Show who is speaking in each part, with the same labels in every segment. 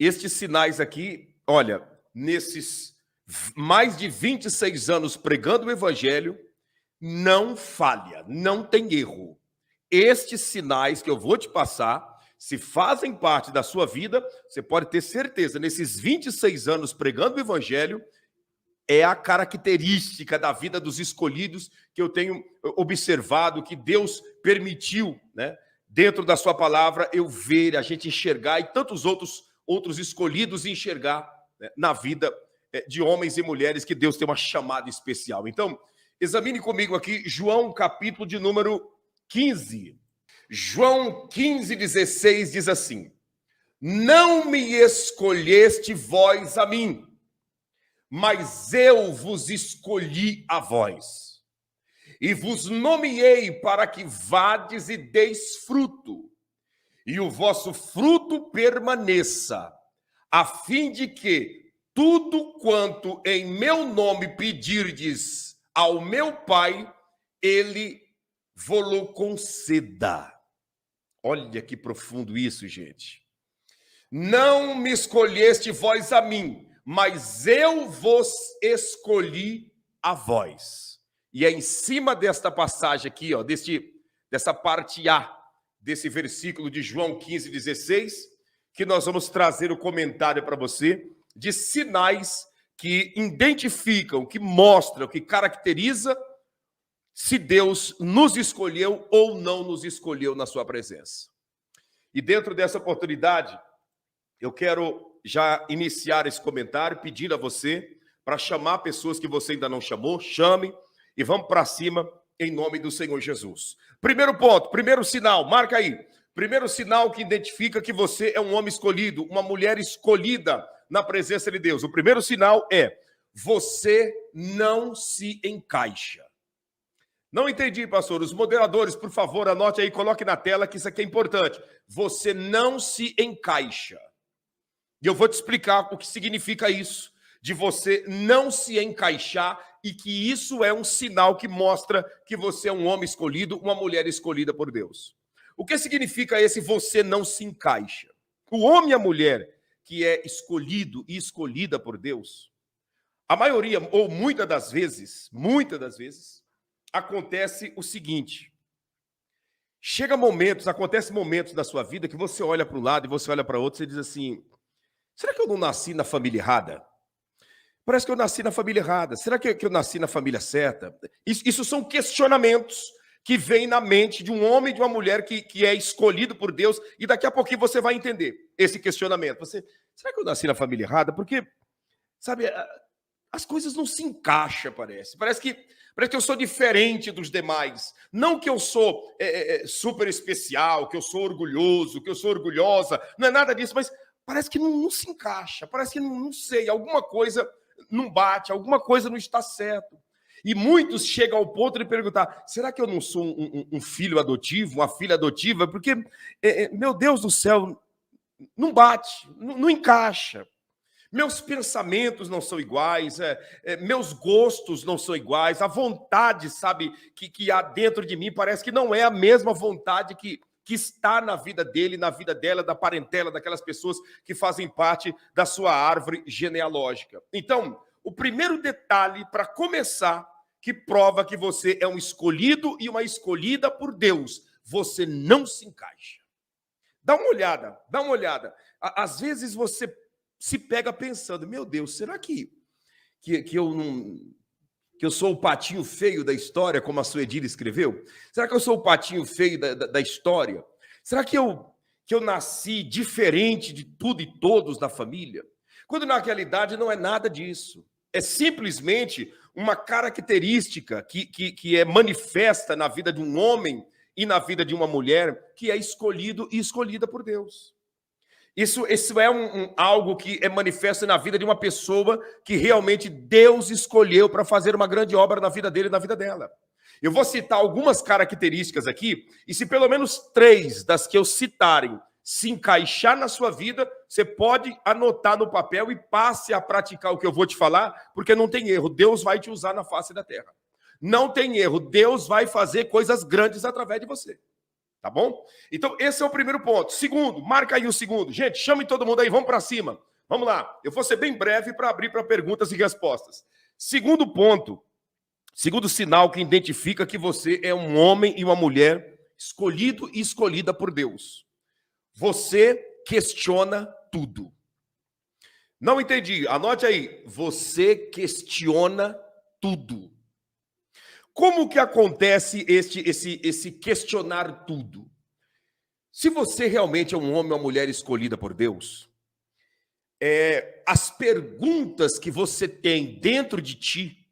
Speaker 1: estes sinais aqui, olha, nesses mais de 26 anos pregando o evangelho, não falha, não tem erro. Estes sinais que eu vou te passar, se fazem parte da sua vida, você pode ter certeza, nesses 26 anos pregando o evangelho, é a característica da vida dos escolhidos que eu tenho observado, que Deus permitiu, né, dentro da sua palavra, eu ver, a gente enxergar e tantos outros escolhidos enxergar, né, na vida de homens e mulheres que Deus tem uma chamada especial. Então, examine comigo aqui João capítulo de número 15. João 15:16 diz assim: não me escolheste vós a mim, mas eu vos escolhi a vós, e vos nomeei para que vades e deis fruto, e o vosso fruto permaneça, a fim de que tudo quanto em meu nome pedirdes ao meu Pai, ele vô-lo conceda. Olha que profundo isso, gente. Não me escolheste vós a mim, mas eu vos escolhi a vós. E é em cima desta passagem aqui, ó, dessa parte A, desse versículo de João 15:16, que nós vamos trazer o comentário para você de sinais que identificam, que mostram, que caracteriza se Deus nos escolheu ou não nos escolheu na sua presença. E dentro dessa oportunidade, eu quero já iniciar esse comentário pedindo a você para chamar pessoas que você ainda não chamou, chame e vamos para cima em nome do Senhor Jesus. Primeiro ponto, primeiro sinal, marca aí. Primeiro sinal que identifica que você é um homem escolhido, uma mulher escolhida na presença de Deus. O primeiro sinal é: você não se encaixa. Não entendi, pastor. Os moderadores, por favor, anote aí, coloque na tela que isso aqui é importante. Você não se encaixa. E eu vou te explicar o que significa isso, de você não se encaixar, e que isso é um sinal que mostra que você é um homem escolhido, uma mulher escolhida por Deus. O que significa esse você não se encaixa? O homem e a mulher que é escolhido e escolhida por Deus, a maioria, ou muitas das vezes, acontece o seguinte: acontece momentos da sua vida que você olha para um lado e você olha para outro e você diz assim: será que eu não nasci na família errada? Parece que eu nasci na família errada. Será que eu nasci na família certa? Isso são questionamentos que vêm na mente de um homem e de uma mulher que é escolhido por Deus, e daqui a pouquinho você vai entender esse questionamento. Será que eu nasci na família errada? Porque, sabe, as coisas não se encaixam, parece. Parece que eu sou diferente dos demais. Não que eu sou super especial, que eu sou orgulhoso, que eu sou orgulhosa. Não é nada disso, mas parece que não se encaixa. Parece que não sei, alguma coisa não bate, alguma coisa não está certo. E muitos chegam ao ponto de perguntar: será que eu não sou um filho adotivo, uma filha adotiva? Porque, meu Deus do céu, não bate, não encaixa. Meus pensamentos não são iguais, meus gostos não são iguais, a vontade, sabe, que há dentro de mim parece que não é a mesma vontade que está na vida dele, na vida dela, da parentela, daquelas pessoas que fazem parte da sua árvore genealógica. Então, o primeiro detalhe para começar, que prova que você é um escolhido e uma escolhida por Deus: você não se encaixa. Dá uma olhada. Às vezes você se pega pensando: meu Deus, será que eu sou o patinho feio da história, como a Suedira escreveu? Será que eu sou o patinho feio da história? Será que eu nasci diferente de tudo e todos da família? Quando na realidade não é nada disso. É simplesmente uma característica que é manifesta na vida de um homem e na vida de uma mulher que é escolhido e escolhida por Deus. Isso é algo que é manifesto na vida de uma pessoa que realmente Deus escolheu para fazer uma grande obra na vida dele e na vida dela. Eu vou citar algumas características aqui, e se pelo menos 3 das que eu citarem se encaixar na sua vida, você pode anotar no papel e passe a praticar o que eu vou te falar, porque não tem erro, Deus vai te usar na face da terra. Não tem erro, Deus vai fazer coisas grandes através de você. Tá bom? Então, esse é o primeiro ponto. Segundo, marca aí o segundo. Gente, chame todo mundo aí, vamos para cima. Vamos lá. Eu vou ser bem breve para abrir para perguntas e respostas. Segundo ponto, segundo sinal que identifica que você é um homem e uma mulher escolhido e escolhida por Deus. Você questiona tudo. Não entendi. Anote aí. Você questiona tudo. Como que acontece esse questionar tudo? Se você realmente é um homem ou uma mulher escolhida por Deus, as perguntas que você tem dentro de ti,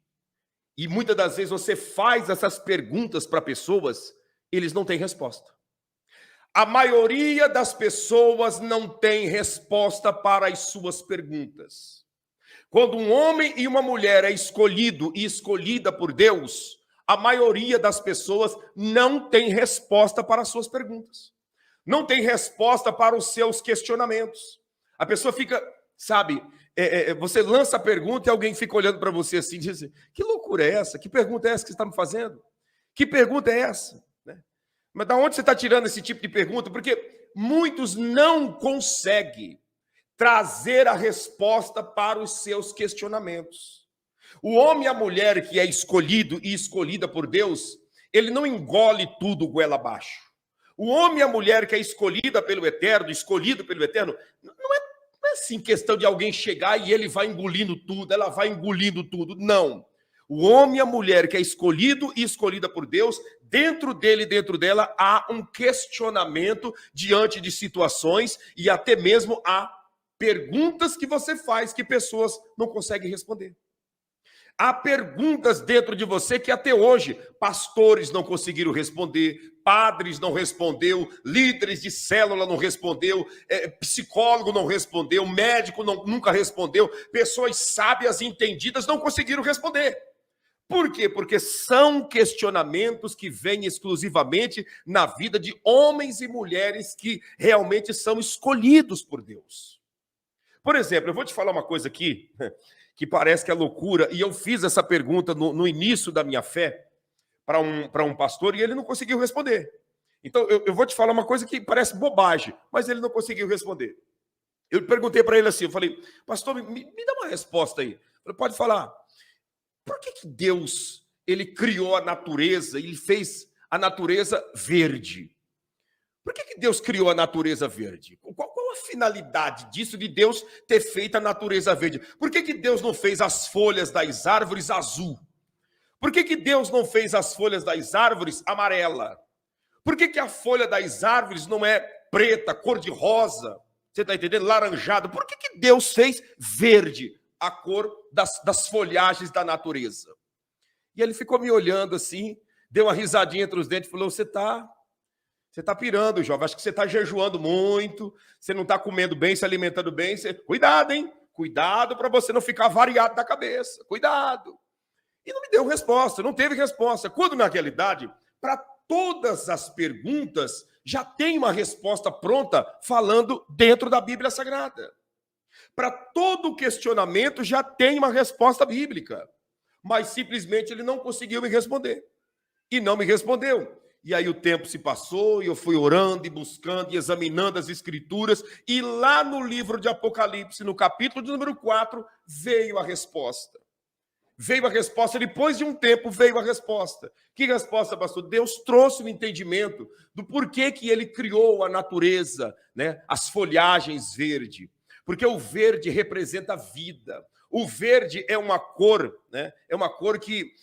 Speaker 1: e muitas das vezes você faz essas perguntas para pessoas, eles não têm resposta. A maioria das pessoas não tem resposta para as suas perguntas. Quando um homem e uma mulher é escolhido e escolhida por Deus, a maioria das pessoas não tem resposta para as suas perguntas. Não tem resposta para os seus questionamentos. A pessoa fica, sabe, você lança a pergunta e alguém fica olhando para você assim e diz assim, que loucura é essa? Que pergunta é essa que você está me fazendo? Que pergunta é essa? Mas da onde você está tirando esse tipo de pergunta? Porque muitos não conseguem trazer a resposta para os seus questionamentos. O homem e a mulher que é escolhido e escolhida por Deus, ele não engole tudo goela abaixo. O homem e a mulher que é escolhida pelo Eterno, escolhido pelo Eterno, não é assim questão de alguém chegar e ele vai engolindo tudo, ela vai engolindo tudo. Não. O homem e a mulher que é escolhido e escolhida por Deus, dentro dele e dentro dela há um questionamento diante de situações e até mesmo há perguntas que você faz que pessoas não conseguem responder. Há perguntas dentro de você que até hoje pastores não conseguiram responder, padres não respondeu, líderes de célula não respondeu, psicólogo não respondeu, médico nunca respondeu, pessoas sábias e entendidas não conseguiram responder. Por quê? Porque são questionamentos que vêm exclusivamente na vida de homens e mulheres que realmente são escolhidos por Deus. Por exemplo, eu vou te falar uma coisa aqui que parece que é loucura, e eu fiz essa pergunta no início da minha fé para um pastor e ele não conseguiu responder. Então, eu vou te falar uma coisa que parece bobagem, mas ele não conseguiu responder. Eu perguntei para ele assim, eu falei, pastor, me dá uma resposta aí. Ele pode falar. Por que Deus ele criou a natureza, ele fez a natureza verde? Por que Deus criou a natureza verde? Qual a finalidade disso, de Deus ter feito a natureza verde? Por que Deus não fez as folhas das árvores azul? Por que Deus não fez as folhas das árvores amarela? Por que a folha das árvores não é preta, cor de rosa? Você está entendendo? Laranjado. Por que Deus fez verde? A cor das folhagens da natureza. E ele ficou me olhando assim, deu uma risadinha entre os dentes e falou, você está pirando, jovem, acho que você está jejuando muito, você não está comendo bem, se alimentando bem, cuidado, hein? Cuidado para você não ficar variado da cabeça, cuidado. E não me deu resposta, não teve resposta. Quando, na realidade, para todas as perguntas, já tem uma resposta pronta falando dentro da Bíblia Sagrada. Para todo questionamento já tem uma resposta bíblica, mas simplesmente ele não conseguiu me responder. E não me respondeu. E aí o tempo se passou, e eu fui orando e buscando e examinando as escrituras, e lá no livro de Apocalipse, no capítulo de número 4, veio a resposta. Veio a resposta, depois de um tempo veio a resposta. Que resposta, pastor? Deus trouxe o entendimento do porquê que ele criou a natureza, né? As folhagens verdes. Porque o verde representa a vida. O verde é uma cor, né? É uma cor que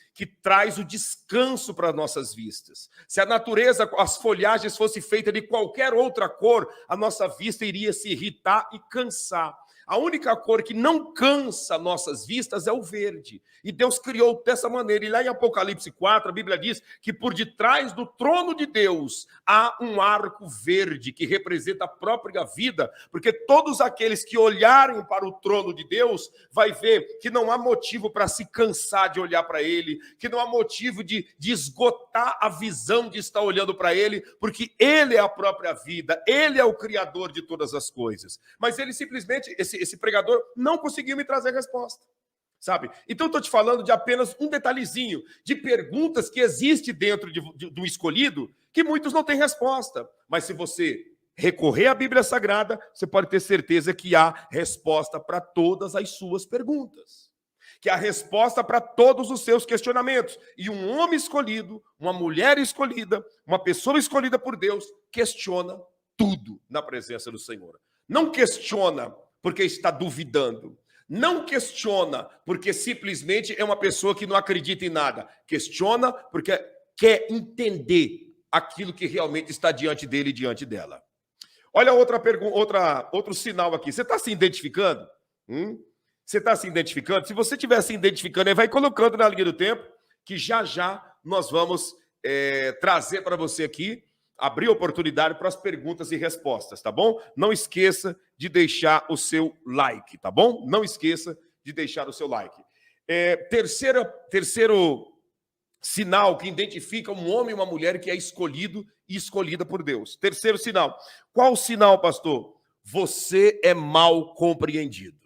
Speaker 1: traz o descanso para nossas vistas. Se a natureza, as folhagens fossem feitas de qualquer outra cor, a nossa vista iria se irritar e cansar. A única cor que não cansa nossas vistas é o verde. E Deus criou dessa maneira. E lá em Apocalipse 4, a Bíblia diz que por detrás do trono de Deus há um arco verde que representa a própria vida, porque todos aqueles que olharem para o trono de Deus vai ver que não há motivo para se cansar de olhar para ele, que não há motivo de esgotar a visão de estar olhando para ele, porque ele é a própria vida, ele é o criador de todas as coisas. Mas ele simplesmente, esse pregador não conseguiu me trazer resposta, sabe? Então eu estou te falando de apenas um detalhezinho de perguntas que existe dentro de um escolhido que muitos não têm resposta. Mas se você recorrer à Bíblia Sagrada, você pode ter certeza que há resposta para todas as suas perguntas. Que há resposta para todos os seus questionamentos. E um homem escolhido, uma mulher escolhida, uma pessoa escolhida por Deus, questiona tudo na presença do Senhor. Não questiona porque está duvidando. Não questiona porque simplesmente é uma pessoa que não acredita em nada. Questiona porque quer entender aquilo que realmente está diante dele e diante dela. Olha outra pergunta, outro sinal aqui. Você está se identificando? Você está se identificando? Se você estiver se identificando, aí vai colocando na linha do tempo, que já já nós vamos trazer para você aqui, abrir oportunidade para as perguntas e respostas, tá bom? Não esqueça de deixar o seu like, tá bom? Não esqueça de deixar o seu like. Terceiro sinal que identifica um homem e uma mulher que é escolhido e escolhida por Deus. Terceiro sinal. Qual o sinal, pastor? Você é mal compreendido.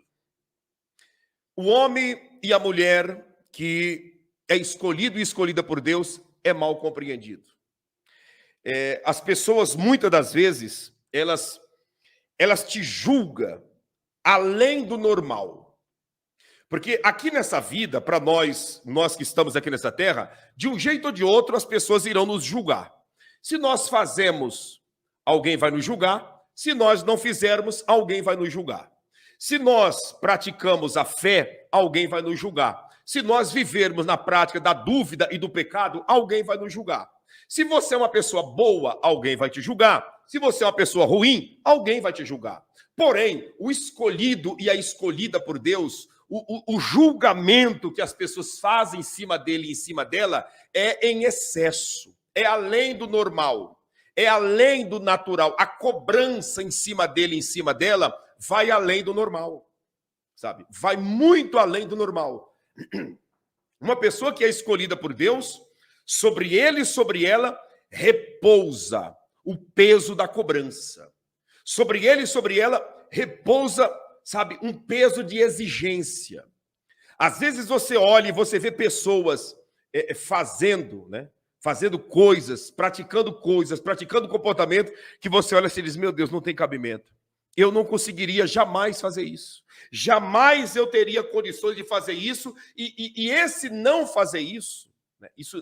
Speaker 1: O homem e a mulher que é escolhido e escolhida por Deus é mal compreendido. As pessoas, muitas das vezes, elas te julgam além do normal. Porque aqui nessa vida, para nós que estamos aqui nessa terra, de um jeito ou de outro, as pessoas irão nos julgar. Se nós fazemos, alguém vai nos julgar. Se nós não fizermos, alguém vai nos julgar. Se nós praticamos a fé, alguém vai nos julgar. Se nós vivermos na prática da dúvida e do pecado, alguém vai nos julgar. Se você é uma pessoa boa, alguém vai te julgar. Se você é uma pessoa ruim, alguém vai te julgar. Porém, o escolhido e a escolhida por Deus, o julgamento que as pessoas fazem em cima dele e em cima dela é em excesso, é além do normal, é além do natural. A cobrança em cima dele e em cima dela vai além do normal, sabe? Vai muito além do normal. Uma pessoa que é escolhida por Deus, sobre ele e sobre ela repousa o peso da cobrança. Sobre ele e sobre ela repousa, sabe, um peso de exigência. Às vezes você olha e você vê pessoas fazendo coisas, praticando comportamento, que você olha e diz, meu Deus, não tem cabimento. Eu não conseguiria jamais fazer isso. Jamais eu teria condições de fazer isso. E esse não fazer isso,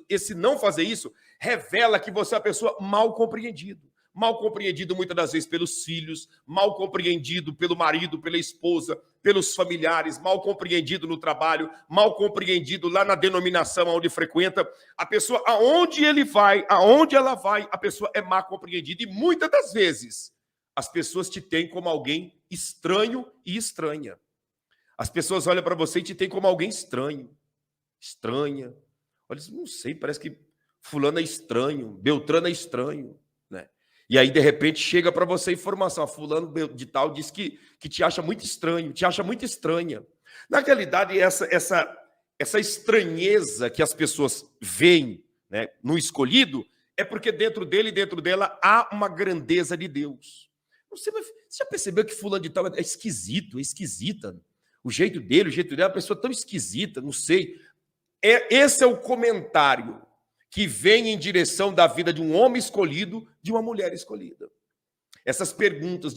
Speaker 1: esse não fazer isso, revela que você é uma pessoa mal compreendida. Mal compreendido muitas das vezes pelos filhos, mal compreendido pelo marido, pela esposa, pelos familiares, mal compreendido no trabalho, mal compreendido lá na denominação onde frequenta. A pessoa, aonde ele vai, aonde ela vai, a pessoa é mal compreendida. E muitas das vezes as pessoas te têm como alguém estranho e estranha. As pessoas olham para você e te têm como alguém estranho, estranha. Olha, não sei, parece que fulano é estranho, Beltrano é estranho, né? E aí, de repente, chega para você a informação, fulano de tal diz que te acha muito estranho, te acha muito estranha. Na realidade, essa estranheza que as pessoas veem, né, no escolhido, é porque dentro dele e dentro dela há uma grandeza de Deus. Você já percebeu que fulano de tal é esquisito, é esquisita? O jeito dele, é uma pessoa tão esquisita, não sei. Esse é o comentário que vem em direção da vida de um homem escolhido, de uma mulher escolhida. Essas perguntas,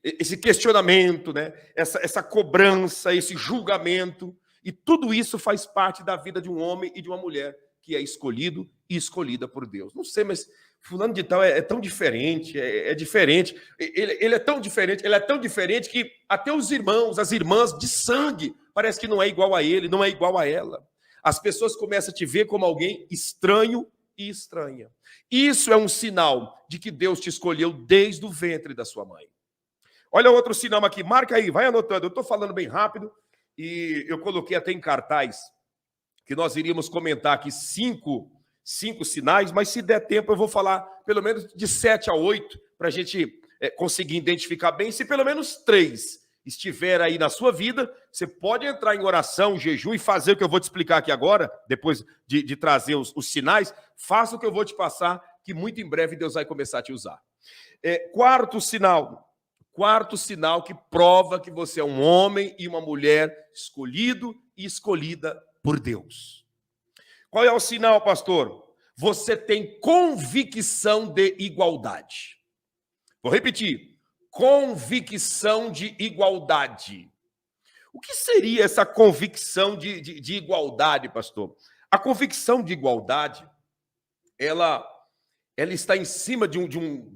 Speaker 1: esse questionamento, né? essa cobrança, esse julgamento, e tudo isso faz parte da vida de um homem e de uma mulher que é escolhido e escolhida por Deus. Não sei, mas fulano de tal é tão diferente, é diferente. Ele é tão diferente que até os irmãos, as irmãs de sangue, parece que não é igual a ele, não é igual a ela. As pessoas começam a te ver como alguém estranho e estranha. Isso é um sinal de que Deus te escolheu desde o ventre da sua mãe. Olha outro sinal aqui, marca aí, vai anotando. Eu estou falando bem rápido e eu coloquei até em cartaz que nós iríamos comentar aqui cinco sinais, mas se der tempo eu vou falar pelo menos de 7 a 8 para a gente conseguir identificar bem. Se pelo menos 3 estiver aí na sua vida, você pode entrar em oração, jejum e fazer o que eu vou te explicar aqui agora, depois de trazer os sinais. Faça o que eu vou te passar, que muito em breve Deus vai começar a te usar. Quarto sinal que prova que você é um homem e uma mulher escolhido e escolhida por Deus. Qual é o sinal, pastor? você tem convicção de igualdade. Vou repetir. Convicção de igualdade. O que seria essa convicção de igualdade, pastor? A convicção de igualdade, ela está em cima de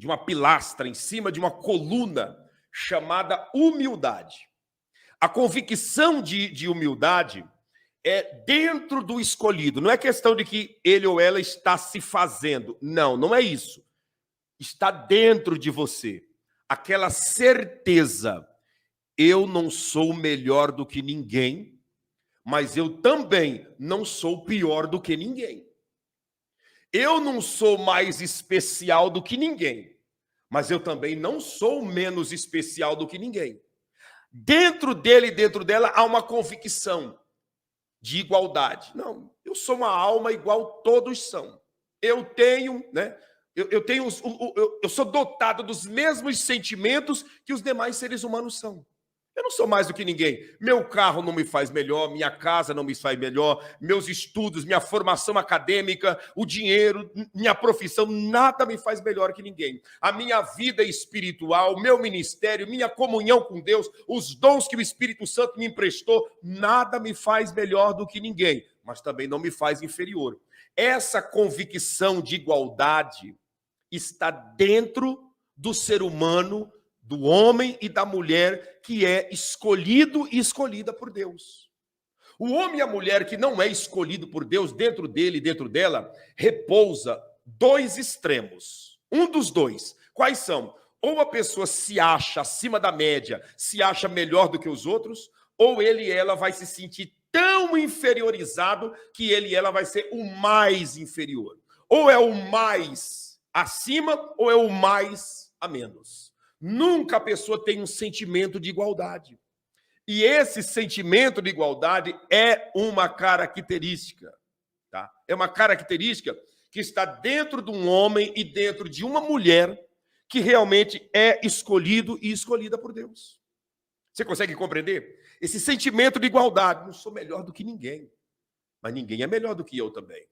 Speaker 1: uma pilastra, em cima de uma coluna chamada humildade. A convicção de humildade é dentro do escolhido. Não é questão de que ele ou ela está se fazendo. Não, não é isso. Está dentro de você. Aquela certeza. Eu não sou melhor do que ninguém, mas eu também não sou pior do que ninguém. Eu não sou mais especial do que ninguém, mas eu também não sou menos especial do que ninguém. Dentro dele e dentro dela há uma convicção de igualdade. Não, eu sou uma alma igual todos são. Eu tenho, né? Eu sou dotado dos mesmos sentimentos que os demais seres humanos são. Eu não sou mais do que ninguém. Meu carro não me faz melhor, minha casa não me faz melhor, meus estudos, minha formação acadêmica, o dinheiro, minha profissão, nada me faz melhor que ninguém. A minha vida espiritual, meu ministério, minha comunhão com Deus, os dons que o Espírito Santo me emprestou, nada me faz melhor do que ninguém, mas também não me faz inferior. Essa convicção de igualdade está dentro do ser humano, do homem e da mulher que é escolhido e escolhida por Deus. O homem e a mulher que não é escolhido por Deus, dentro dele e dentro dela, repousa dois extremos. Um dos dois. Quais são? Ou a pessoa se acha acima da média, se acha melhor do que os outros, ou ele e ela vai se sentir tão inferiorizado que ele e ela vai ser o mais inferior. Ou é o mais acima, ou é o mais a menos. Nunca a pessoa tem um sentimento de igualdade. E esse sentimento de igualdade é uma característica, tá? É uma característica que está dentro de um homem e dentro de uma mulher que realmente é escolhido e escolhida por Deus. Você consegue compreender? Esse sentimento de igualdade. Não sou melhor do que ninguém, mas ninguém é melhor do que eu também.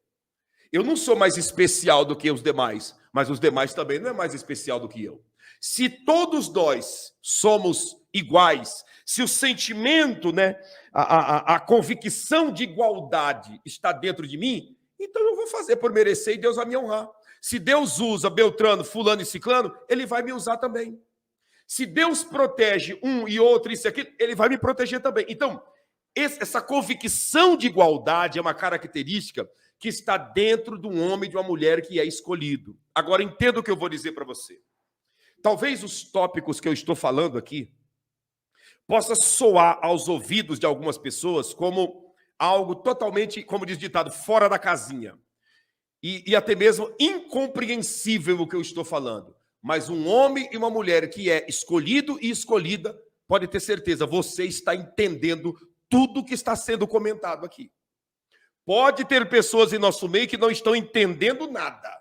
Speaker 1: Eu não sou mais especial do que os demais, mas os demais também não é mais especial do que eu. Se todos nós somos iguais, se o sentimento, né, a convicção de igualdade está dentro de mim, então eu vou fazer por merecer e Deus vai me honrar. Se Deus usa Beltrano, fulano e ciclano, ele vai me usar também. Se Deus protege um e outro, isso e aquilo, ele vai me proteger também. Então, essa convicção de igualdade é uma característica que está dentro de um homem e de uma mulher que é escolhido. Agora, entenda o que eu vou dizer para você. Talvez os tópicos que eu estou falando aqui possa soar aos ouvidos de algumas pessoas como algo totalmente, como diz o ditado, fora da casinha. E até mesmo incompreensível o que eu estou falando. Mas um homem e uma mulher que é escolhido e escolhida, pode ter certeza, você está entendendo tudo que está sendo comentado aqui. Pode ter pessoas em nosso meio que não estão entendendo nada,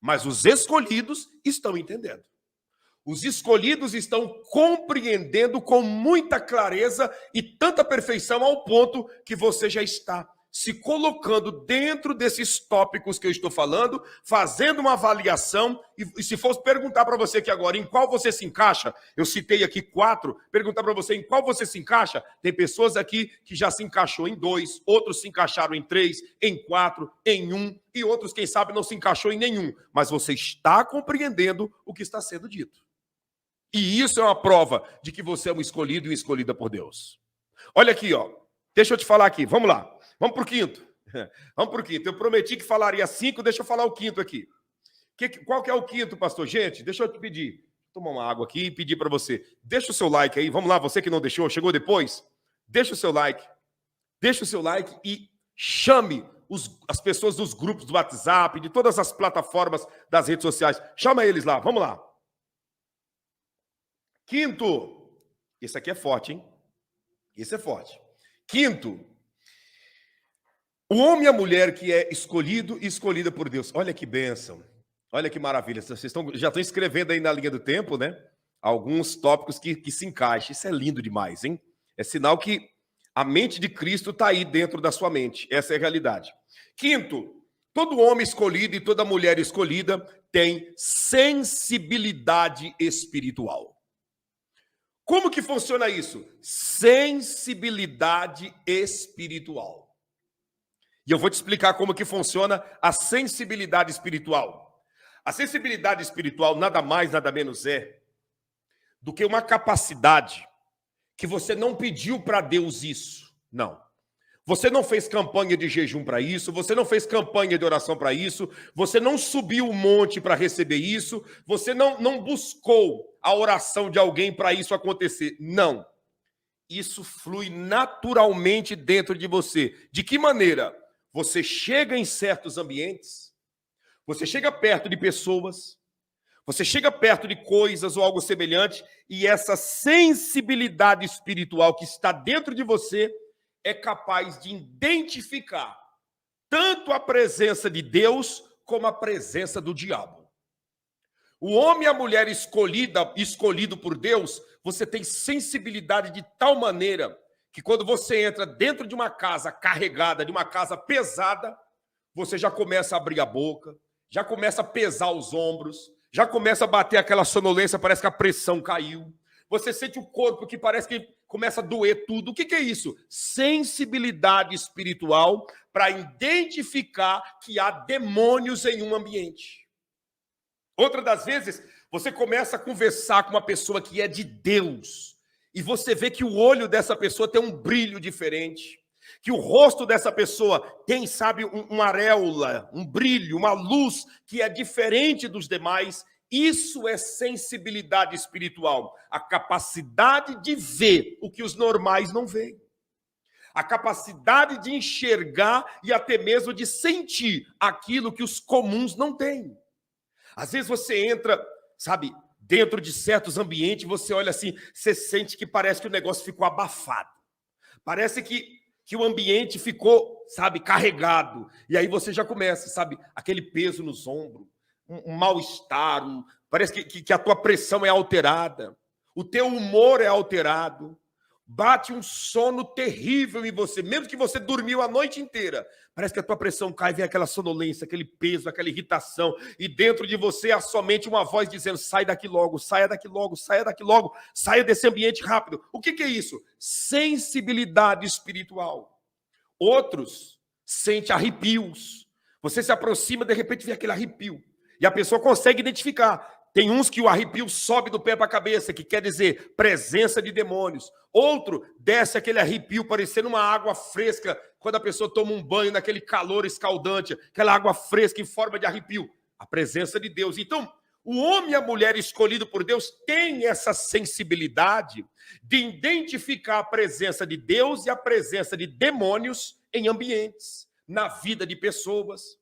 Speaker 1: mas os escolhidos estão entendendo. Os escolhidos estão compreendendo com muita clareza e tanta perfeição ao ponto que você já está se colocando dentro desses tópicos que eu estou falando, fazendo uma avaliação, e se fosse perguntar para você aqui agora em qual você se encaixa, eu citei aqui 4, perguntar para você em qual você se encaixa, tem pessoas aqui que já se encaixou em 2, outros se encaixaram em 3, em 4, em 1, e outros, quem sabe, não se encaixou em nenhum, mas você está compreendendo o que está sendo dito. E isso é uma prova de que você é um escolhido e uma escolhida por Deus. Olha aqui, ó. Deixa eu te falar aqui. Vamos lá. Vamos para o quinto. Vamos para o quinto. Eu prometi que falaria 5, deixa eu falar o quinto aqui. Qual que é o quinto, pastor? Gente, deixa eu te pedir. Vou tomar uma água aqui e pedir para você. Deixa o seu like aí. Vamos lá, você que não deixou, chegou depois. Deixa o seu like. Deixa o seu like e chame as pessoas dos grupos do WhatsApp, de todas as plataformas das redes sociais. Chama eles lá. Vamos lá. Quinto, esse aqui é forte, hein? Esse é forte. Quinto, o homem e a mulher que é escolhido e escolhida por Deus. Olha que bênção, olha que maravilha. Vocês já estão escrevendo aí na linha do tempo, né? Alguns tópicos que se encaixam. Isso é lindo demais, hein? É sinal que a mente de Cristo está aí dentro da sua mente. Essa é a realidade. Quinto, Todo homem escolhido e toda mulher escolhida tem sensibilidade espiritual. Como que funciona isso? Sensibilidade espiritual. E eu vou te explicar como que funciona a sensibilidade espiritual. A sensibilidade espiritual nada mais, nada menos é do que uma capacidade que você não pediu para Deus isso. Não. Você não fez campanha de jejum para isso, você não fez campanha de oração para isso, você não subiu o monte para receber isso, você não buscou a oração de alguém para isso acontecer. Não. Isso flui naturalmente dentro de você. De que maneira? Você chega em certos ambientes, você chega perto de pessoas, você chega perto de coisas ou algo semelhante, e essa sensibilidade espiritual que está dentro de você é capaz de identificar tanto a presença de Deus como a presença do diabo. O homem e a mulher escolhido por Deus, você tem sensibilidade de tal maneira que quando você entra dentro de uma casa carregada, de uma casa pesada, você já começa a abrir a boca, já começa a pesar os ombros, já começa a bater aquela sonolência, parece que a pressão caiu. Você sente o corpo que parece que começa a doer tudo. O que é isso? Sensibilidade espiritual para identificar que há demônios em um ambiente. Outra das vezes, você começa a conversar com uma pessoa que é de Deus e você vê que o olho dessa pessoa tem um brilho diferente, que o rosto dessa pessoa tem, sabe, uma auréola, um brilho, uma luz que é diferente dos demais. Isso é sensibilidade espiritual, a capacidade de ver o que os normais não veem, a capacidade de enxergar e até mesmo de sentir aquilo que os comuns não têm. Às vezes você entra, sabe, dentro de certos ambientes, você olha assim, você sente que parece que o negócio ficou abafado, parece que o ambiente ficou, sabe, carregado, e aí você já começa, sabe, aquele peso nos ombros, um mal-estar, parece que a tua pressão é alterada, o teu humor é alterado, bate um sono terrível em você, mesmo que você dormiu a noite inteira, parece que a tua pressão cai, vem aquela sonolência, aquele peso, aquela irritação, e dentro de você há somente uma voz dizendo, sai daqui logo, saia daqui logo, saia daqui logo, saia desse ambiente rápido. O que é isso? Sensibilidade espiritual. Outros sentem arrepios, você se aproxima, de repente vê aquele arrepio, e a pessoa consegue identificar. Tem uns que o arrepio sobe do pé para a cabeça, que quer dizer presença de demônios. Outro desce aquele arrepio parecendo uma água fresca, quando a pessoa toma um banho naquele calor escaldante, aquela água fresca em forma de arrepio. A presença de Deus. Então, o homem e a mulher escolhido por Deus têm essa sensibilidade de identificar a presença de Deus e a presença de demônios em ambientes, na vida de pessoas.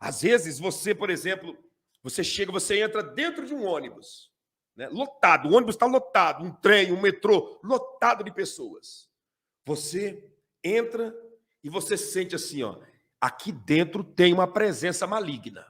Speaker 1: Às vezes você, por exemplo, você entra dentro de um ônibus, né, lotado, o ônibus está lotado, um trem, um metrô, lotado de pessoas. Você entra e você sente assim, ó, aqui dentro tem uma presença maligna.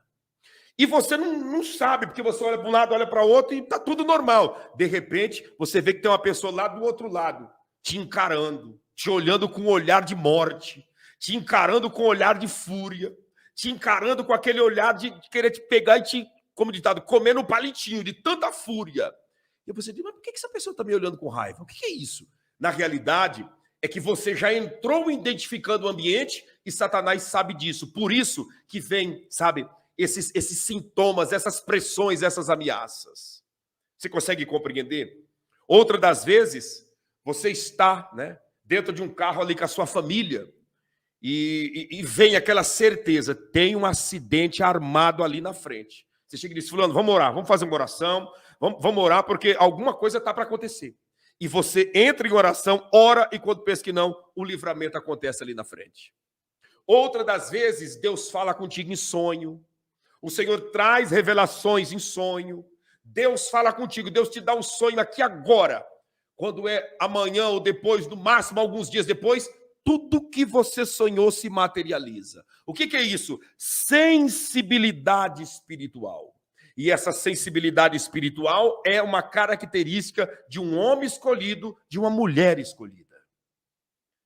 Speaker 1: E você não sabe, porque você olha para um lado, olha para o outro e está tudo normal. De repente, você vê que tem uma pessoa lá do outro lado, te encarando, te olhando com um olhar de morte, te encarando com um olhar de fúria, te encarando com aquele olhar de querer te pegar e te, como ditado, comer no palitinho, de tanta fúria. E você diz, mas por que essa pessoa está me olhando com raiva? O que é isso? Na realidade, é que você já entrou identificando o ambiente e Satanás sabe disso. Por isso que vem, sabe, esses sintomas, essas pressões, essas ameaças. Você consegue compreender? Outra das vezes, você está, né, dentro de um carro ali com a sua família, e vem aquela certeza, tem um acidente armado ali na frente. Você chega e diz, fulano, vamos orar, vamos fazer uma oração, vamos orar porque alguma coisa está para acontecer. E você entra em oração, ora, e quando pensa que não, o livramento acontece ali na frente. Outra das vezes, Deus fala contigo em sonho, o Senhor traz revelações em sonho, Deus fala contigo, Deus te dá um sonho aqui agora, quando é amanhã ou depois, no máximo alguns dias depois, tudo que você sonhou se materializa. O que é isso? Sensibilidade espiritual. E essa sensibilidade espiritual é uma característica de um homem escolhido, de uma mulher escolhida.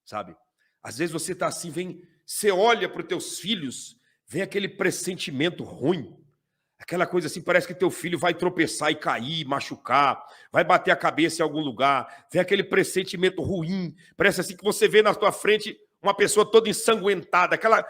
Speaker 1: Sabe? Às vezes você está assim, você olha para os teus filhos, vem aquele pressentimento ruim, aquela coisa assim, parece que teu filho vai tropeçar e cair, machucar, vai bater a cabeça em algum lugar, vem aquele pressentimento ruim, parece assim que você vê na tua frente uma pessoa toda ensanguentada, aquela...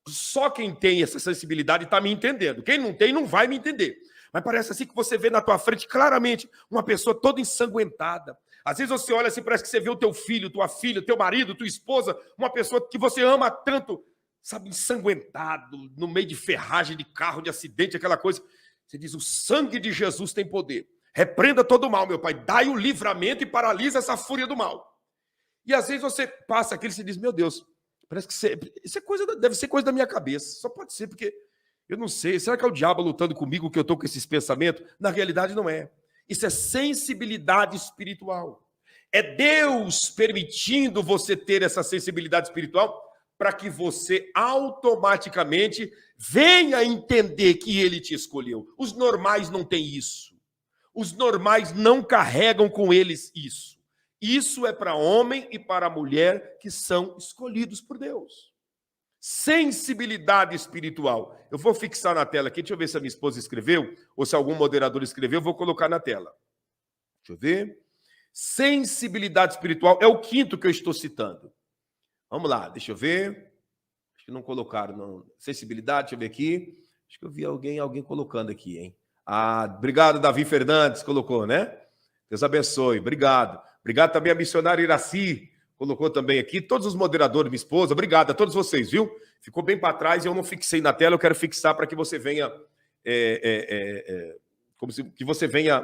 Speaker 1: Só quem tem essa sensibilidade está me entendendo, quem não tem não vai me entender. Mas parece assim que você vê na tua frente claramente uma pessoa toda ensanguentada. Às vezes você olha assim, parece que você vê o teu filho, tua filha, teu marido, tua esposa, uma pessoa que você ama tanto, sabe, ensanguentado, no meio de ferragem de carro, de acidente, aquela coisa. Você diz, o sangue de Jesus tem poder. Repreenda todo o mal, meu Pai. Dai o livramento e paralisa essa fúria do mal. E às vezes você passa aquilo e se diz, meu Deus, parece que isso é coisa, deve ser coisa da minha cabeça. Só pode ser porque, eu não sei, será que é o diabo lutando comigo que eu estou com esses pensamentos? Na realidade não é. Isso é sensibilidade espiritual. É Deus permitindo você ter essa sensibilidade espiritual para que você automaticamente venha entender que Ele te escolheu. Os normais não têm isso. Os normais não carregam com eles isso. Isso é para homem e para mulher que são escolhidos por Deus. Sensibilidade espiritual. Eu vou fixar na tela aqui, deixa eu ver se a minha esposa escreveu, ou se algum moderador escreveu, eu vou colocar na tela. Deixa eu ver. Sensibilidade espiritual é o quinto que eu estou citando. Vamos lá, deixa eu ver. Acho que não colocaram, não. Sensibilidade, deixa eu ver aqui. Acho que eu vi alguém colocando aqui, hein? Ah, obrigado, Davi Fernandes, colocou, né? Deus abençoe, obrigado. Obrigado também a missionária Iraci, colocou também aqui. Todos os moderadores, minha esposa, obrigado a todos vocês, viu? Ficou bem para trás e eu não fixei na tela, eu quero fixar para que você venha, que você venha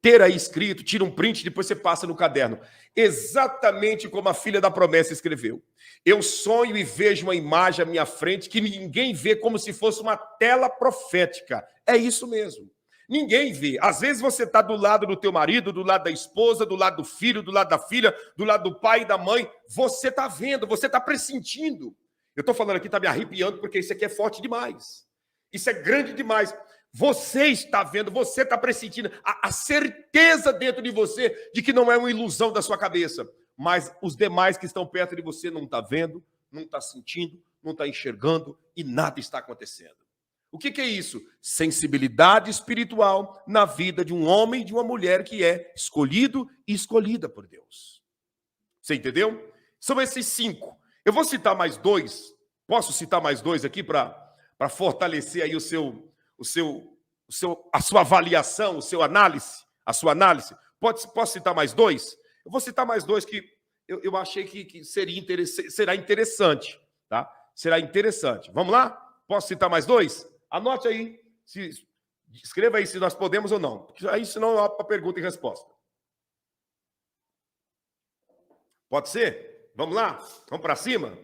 Speaker 1: ter aí escrito, tira um print, depois você passa no caderno. Exatamente como a filha da promessa escreveu. Eu sonho e vejo uma imagem à minha frente que ninguém vê, como se fosse uma tela profética. É isso mesmo. Ninguém vê. Às vezes você está do lado do teu marido, do lado da esposa, do lado do filho, do lado da filha, do lado do pai e da mãe. Você está vendo, você está pressentindo. Eu estou falando aqui, está me arrepiando, porque isso aqui é forte demais. Isso é grande demais. Você está vendo, você está pressentindo a certeza dentro de você de que não é uma ilusão da sua cabeça. Mas os demais que estão perto de você não estão vendo, não estão sentindo, não estão enxergando e nada está acontecendo. O que é isso? Sensibilidade espiritual na vida de um homem e de uma mulher que é escolhido e escolhida por Deus. Você entendeu? São esses 5. Eu vou citar mais 2. Posso citar mais 2 aqui para fortalecer aí a sua avaliação, a sua análise? Posso citar mais 2? Eu vou citar mais 2 que eu achei que será interessante, tá? Será interessante. Vamos lá? Posso citar mais 2? Anote aí, escreva aí se nós podemos ou não. Aí senão eu abro para pergunta e resposta. Pode ser? Vamos lá? Vamos para cima?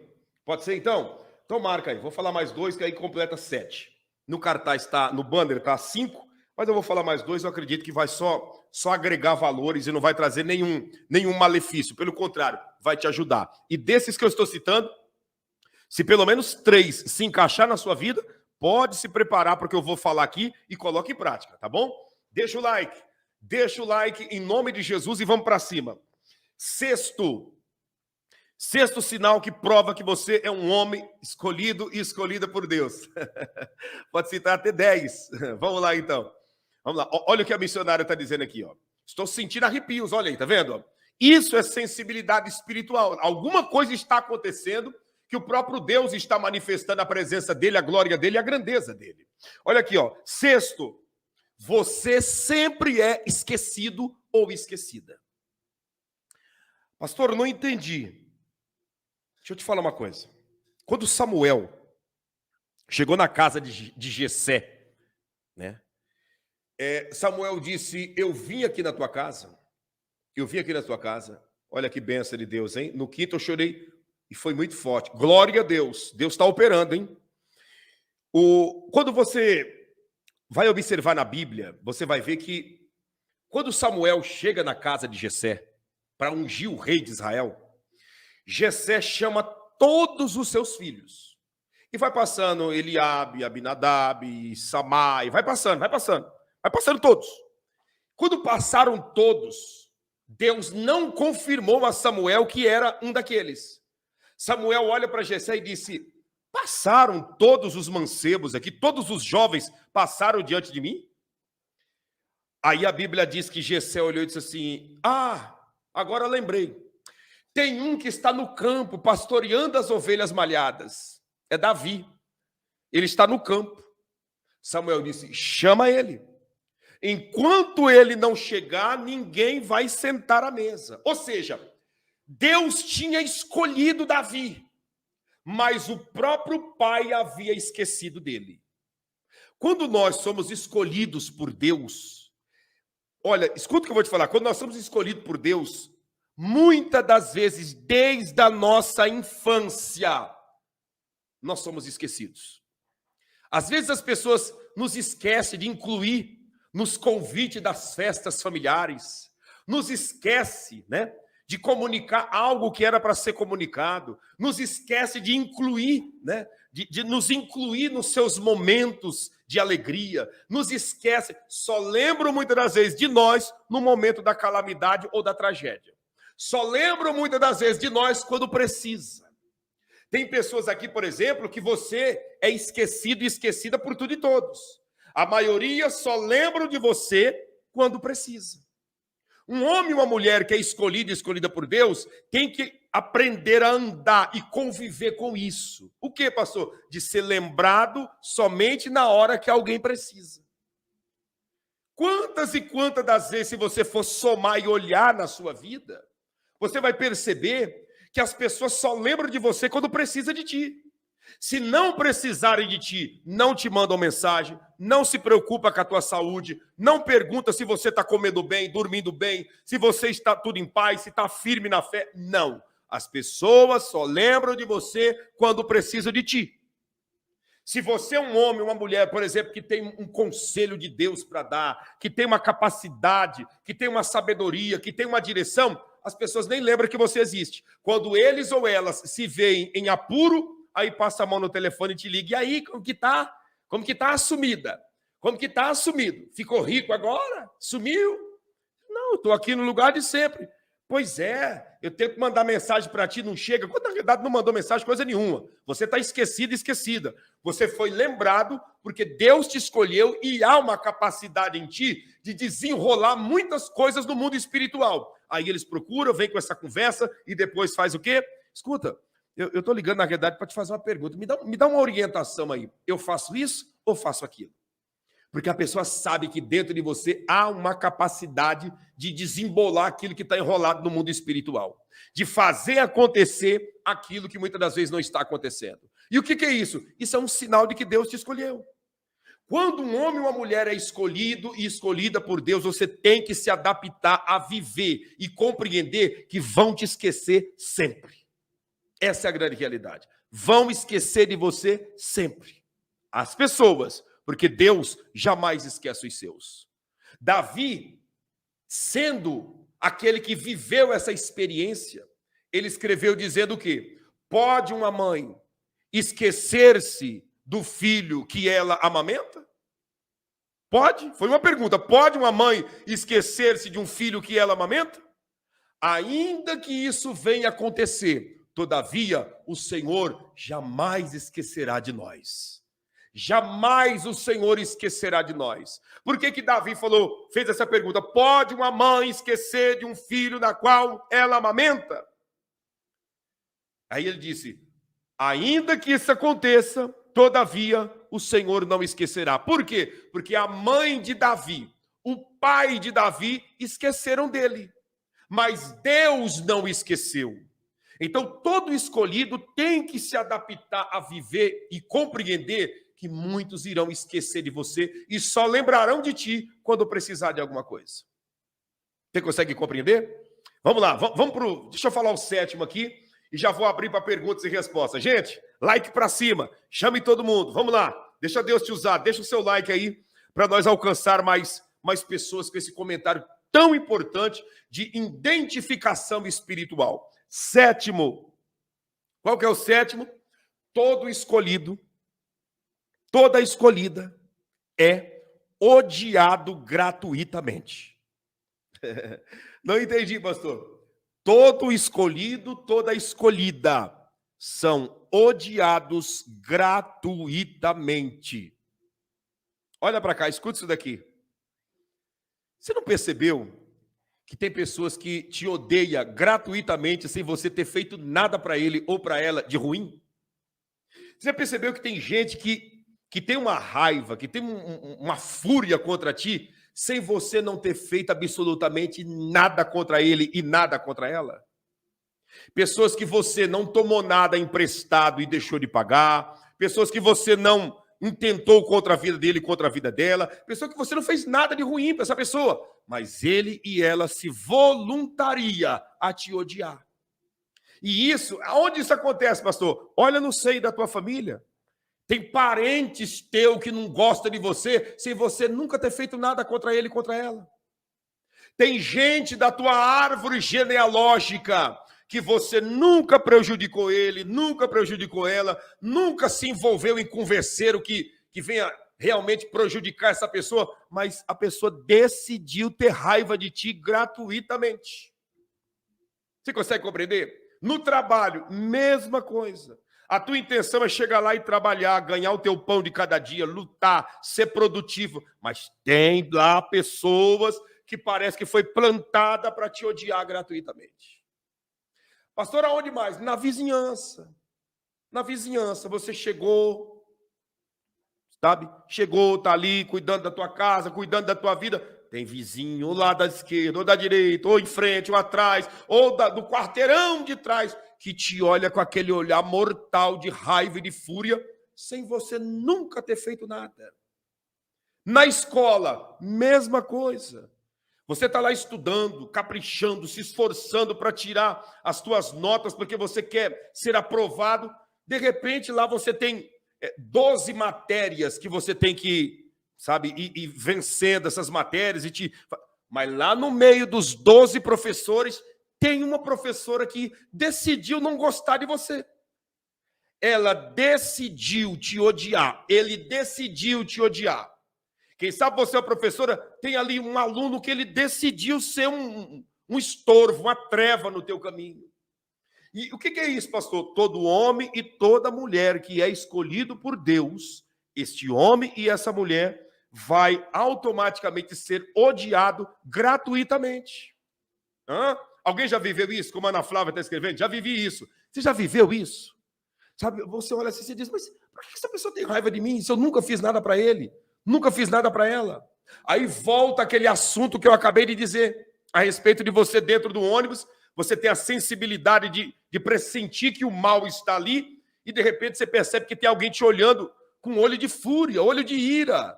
Speaker 1: Pode ser então? Então marca aí. Vou falar mais 2 que aí completa 7. No cartaz está, no banner está 5, mas eu vou falar mais 2, eu acredito que vai só agregar valores e não vai trazer nenhum malefício. Pelo contrário, vai te ajudar. E desses que eu estou citando, se pelo menos 3 se encaixar na sua vida, pode se preparar para o que eu vou falar aqui e coloque em prática, tá bom? Deixa o like em nome de Jesus e vamos para cima. Sexto sinal que prova que você é um homem escolhido e escolhida por Deus. Pode citar até 10. Vamos lá, então. Vamos lá. Olha o que a missionária está dizendo aqui. Ó. Estou sentindo arrepios, olha aí, tá vendo? Isso é sensibilidade espiritual. Alguma coisa está acontecendo que o próprio Deus está manifestando a presença dele, a glória dele e a grandeza dele. Olha aqui, ó. Sexto, você sempre é esquecido ou esquecida. Pastor, eu não entendi. Deixa eu te falar uma coisa. Quando Samuel chegou na casa de Jessé, né? Samuel disse, eu vim aqui na tua casa. Olha que bênção de Deus, hein? No quinto eu chorei e foi muito forte. Glória a Deus. Deus está operando, hein? Quando você vai observar na Bíblia, você vai ver que quando Samuel chega na casa de Jessé para ungir o rei de Israel, Jessé chama todos os seus filhos. E vai passando Eliabe, Abinadab, Samai, vai passando todos. Quando passaram todos, Deus não confirmou a Samuel que era um daqueles. Samuel olha para Jessé e disse, passaram todos os mancebos aqui, todos os jovens passaram diante de mim? Aí a Bíblia diz que Jessé olhou e disse assim: ah, agora lembrei. Tem um que está no campo, pastoreando as ovelhas malhadas. É Davi. Ele está no campo. Samuel disse: chama ele. Enquanto ele não chegar, ninguém vai sentar à mesa. Ou seja, Deus tinha escolhido Davi, mas o próprio pai havia esquecido dele. Quando nós somos escolhidos por Deus, olha, escuta o que eu vou te falar. Quando nós somos escolhidos por Deus, muitas das vezes, desde a nossa infância, nós somos esquecidos. Às vezes as pessoas nos esquecem de incluir nos convites das festas familiares, nos esquece, né, de comunicar algo que era para ser comunicado, nos esquece de incluir, né, de nos incluir nos seus momentos de alegria, nos esquece, só lembram muitas das vezes de nós no momento da calamidade ou da tragédia. Só lembram muitas das vezes de nós quando precisa. Tem pessoas aqui, por exemplo, que você é esquecido e esquecida por tudo e todos. A maioria só lembram de você quando precisa. Um homem e uma mulher que é escolhido e escolhida por Deus tem que aprender a andar e conviver com isso. O que, pastor? De ser lembrado somente na hora que alguém precisa. Quantas e quantas das vezes, se você for somar e olhar na sua vida, você vai perceber que as pessoas só lembram de você quando precisa de ti. Se não precisarem de ti, não te mandam mensagem, não se preocupa com a tua saúde, não pergunta se você está comendo bem, dormindo bem, se você está tudo em paz, se está firme na fé. Não. As pessoas só lembram de você quando precisam de ti. Se você é um homem, uma mulher, por exemplo, que tem um conselho de Deus para dar, que tem uma capacidade, que tem uma sabedoria, que tem uma direção, as pessoas nem lembram que você existe. Quando eles ou elas se veem em apuro, aí passa a mão no telefone e te liga. E aí, como que tá? Como que tá assumida? Como que tá assumido? Ficou rico agora? Sumiu? Não, estou aqui no lugar de sempre. Pois é, eu tenho que mandar mensagem para ti, não chega. Quando na verdade não mandou mensagem, coisa nenhuma. Você está esquecido e esquecida. Você foi lembrado porque Deus te escolheu e há uma capacidade em ti de desenrolar muitas coisas no mundo espiritual. Aí eles procuram, vêm com essa conversa e depois faz o quê? Escuta, eu estou ligando na verdade para te fazer uma pergunta. Me dá uma orientação aí. Eu faço isso ou faço aquilo? Porque a pessoa sabe que dentro de você há uma capacidade de desembolar aquilo que está enrolado no mundo espiritual. De fazer acontecer aquilo que muitas das vezes não está acontecendo. E o que é isso? Isso é um sinal de que Deus te escolheu. Quando um homem ou uma mulher é escolhido e escolhida por Deus, você tem que se adaptar a viver e compreender que vão te esquecer sempre. Essa é a grande realidade. Vão esquecer de você sempre. As pessoas, porque Deus jamais esquece os seus. Davi, sendo aquele que viveu essa experiência, ele escreveu dizendo o quê? Pode uma mãe esquecer-se do filho que ela amamenta? Pode? Foi uma pergunta. Pode uma mãe esquecer-se de um filho que ela amamenta? Ainda que isso venha acontecer, todavia, o Senhor jamais esquecerá de nós. Jamais o Senhor esquecerá de nós. Por que Davi fez essa pergunta? Pode uma mãe esquecer de um filho na qual ela amamenta? Aí ele disse, ainda que isso aconteça, todavia o Senhor não esquecerá. Por quê? Porque a mãe de Davi, o pai de Davi, esqueceram dele. Mas Deus não esqueceu. Então, todo escolhido tem que se adaptar a viver e compreender que muitos irão esquecer de você e só lembrarão de ti quando precisar de alguma coisa. Você consegue compreender? Vamos lá, deixa eu falar o sétimo aqui e já vou abrir para perguntas e respostas. Gente, like para cima, chame todo mundo, vamos lá. Deixa Deus te usar, deixa o seu like aí para nós alcançar mais pessoas com esse comentário tão importante de identificação espiritual. Sétimo, qual que é o sétimo? Todo escolhido, toda escolhida é odiado gratuitamente. Não entendi, pastor. Todo escolhido, toda escolhida são odiados gratuitamente. Olha para cá, escuta isso daqui. Você não percebeu que tem pessoas que te odeiam gratuitamente sem você ter feito nada para ele ou para ela de ruim? Você já percebeu que tem gente que tem uma raiva, que tem uma fúria contra ti, sem você não ter feito absolutamente nada contra ele e nada contra ela? Pessoas que você não tomou nada emprestado e deixou de pagar, pessoas que você não intentou contra a vida dele e contra a vida dela, pessoa que você não fez nada de ruim para essa pessoa, mas ele e ela se voluntaria a te odiar. E isso, aonde isso acontece, pastor? Olha no seio da tua família. Tem parentes teus que não gostam de você, sem você nunca ter feito nada contra ele e contra ela. Tem gente da tua árvore genealógica que você nunca prejudicou ele, nunca prejudicou ela, nunca se envolveu em converseiro que venha realmente prejudicar essa pessoa, mas a pessoa decidiu ter raiva de ti gratuitamente. Você consegue compreender? No trabalho, mesma coisa. A tua intenção é chegar lá e trabalhar, ganhar o teu pão de cada dia, lutar, ser produtivo, mas tem lá pessoas que parece que foi plantada para te odiar gratuitamente. Pastor, aonde mais? Na vizinhança. Na vizinhança, você chegou, sabe? Chegou, tá ali cuidando da tua casa, cuidando da tua vida. Tem vizinho ou lá da esquerda, ou da direita, ou em frente, ou atrás, ou do quarteirão de trás, que te olha com aquele olhar mortal de raiva e de fúria, sem você nunca ter feito nada. Na escola, mesma coisa. Você está lá estudando, caprichando, se esforçando para tirar as tuas notas, porque você quer ser aprovado. De repente, lá você tem 12 matérias que você tem que, sabe, ir vencendo essas matérias. Mas lá no meio dos 12 professores, tem uma professora que decidiu não gostar de você. Ela decidiu te odiar. Ele decidiu te odiar. Quem sabe você é uma professora, tem ali um aluno que ele decidiu ser um estorvo, uma treva no teu caminho. E o que é isso, pastor? Todo homem e toda mulher que é escolhido por Deus, este homem e essa mulher vai automaticamente ser odiado gratuitamente. Alguém já viveu isso? Como a Ana Flávia está escrevendo? Já vivi isso. Você já viveu isso? Sabe, você olha assim e diz, mas por que essa pessoa tem raiva de mim se eu nunca fiz nada para ele? Nunca fiz nada para ela. Aí volta aquele assunto que eu acabei de dizer a respeito de você dentro do ônibus. Você tem a sensibilidade de pressentir que o mal está ali e de repente você percebe que tem alguém te olhando com olho de fúria, olho de ira.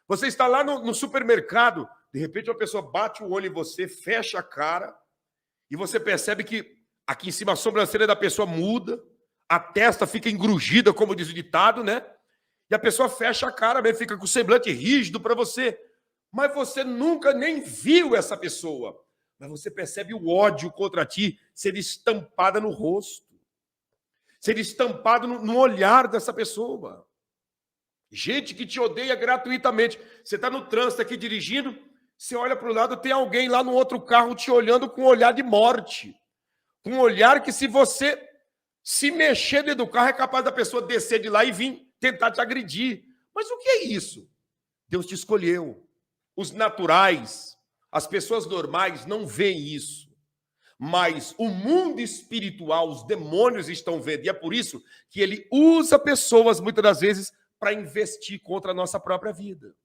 Speaker 1: Você está lá no supermercado, de repente uma pessoa bate o olho em você, fecha a cara e você percebe que aqui em cima a sobrancelha da pessoa muda, a testa fica engrugida, como diz o ditado, né? E a pessoa fecha a cara, mesmo, fica com o semblante rígido para você. Mas você nunca nem viu essa pessoa. Mas você percebe o ódio contra ti ser estampada no rosto. Ser estampado no olhar dessa pessoa. Gente que te odeia gratuitamente. Você está no trânsito aqui dirigindo, você olha para o lado, tem alguém lá no outro carro te olhando com um olhar de morte. Com um olhar que se você se mexer dentro do carro, é capaz da pessoa descer de lá e vir tentar te agredir. Mas o que é isso? Deus te escolheu. Os naturais, as pessoas normais não veem isso. Mas o mundo espiritual, os demônios estão vendo. E é por isso que ele usa pessoas, muitas das vezes, para investir contra a nossa própria vida.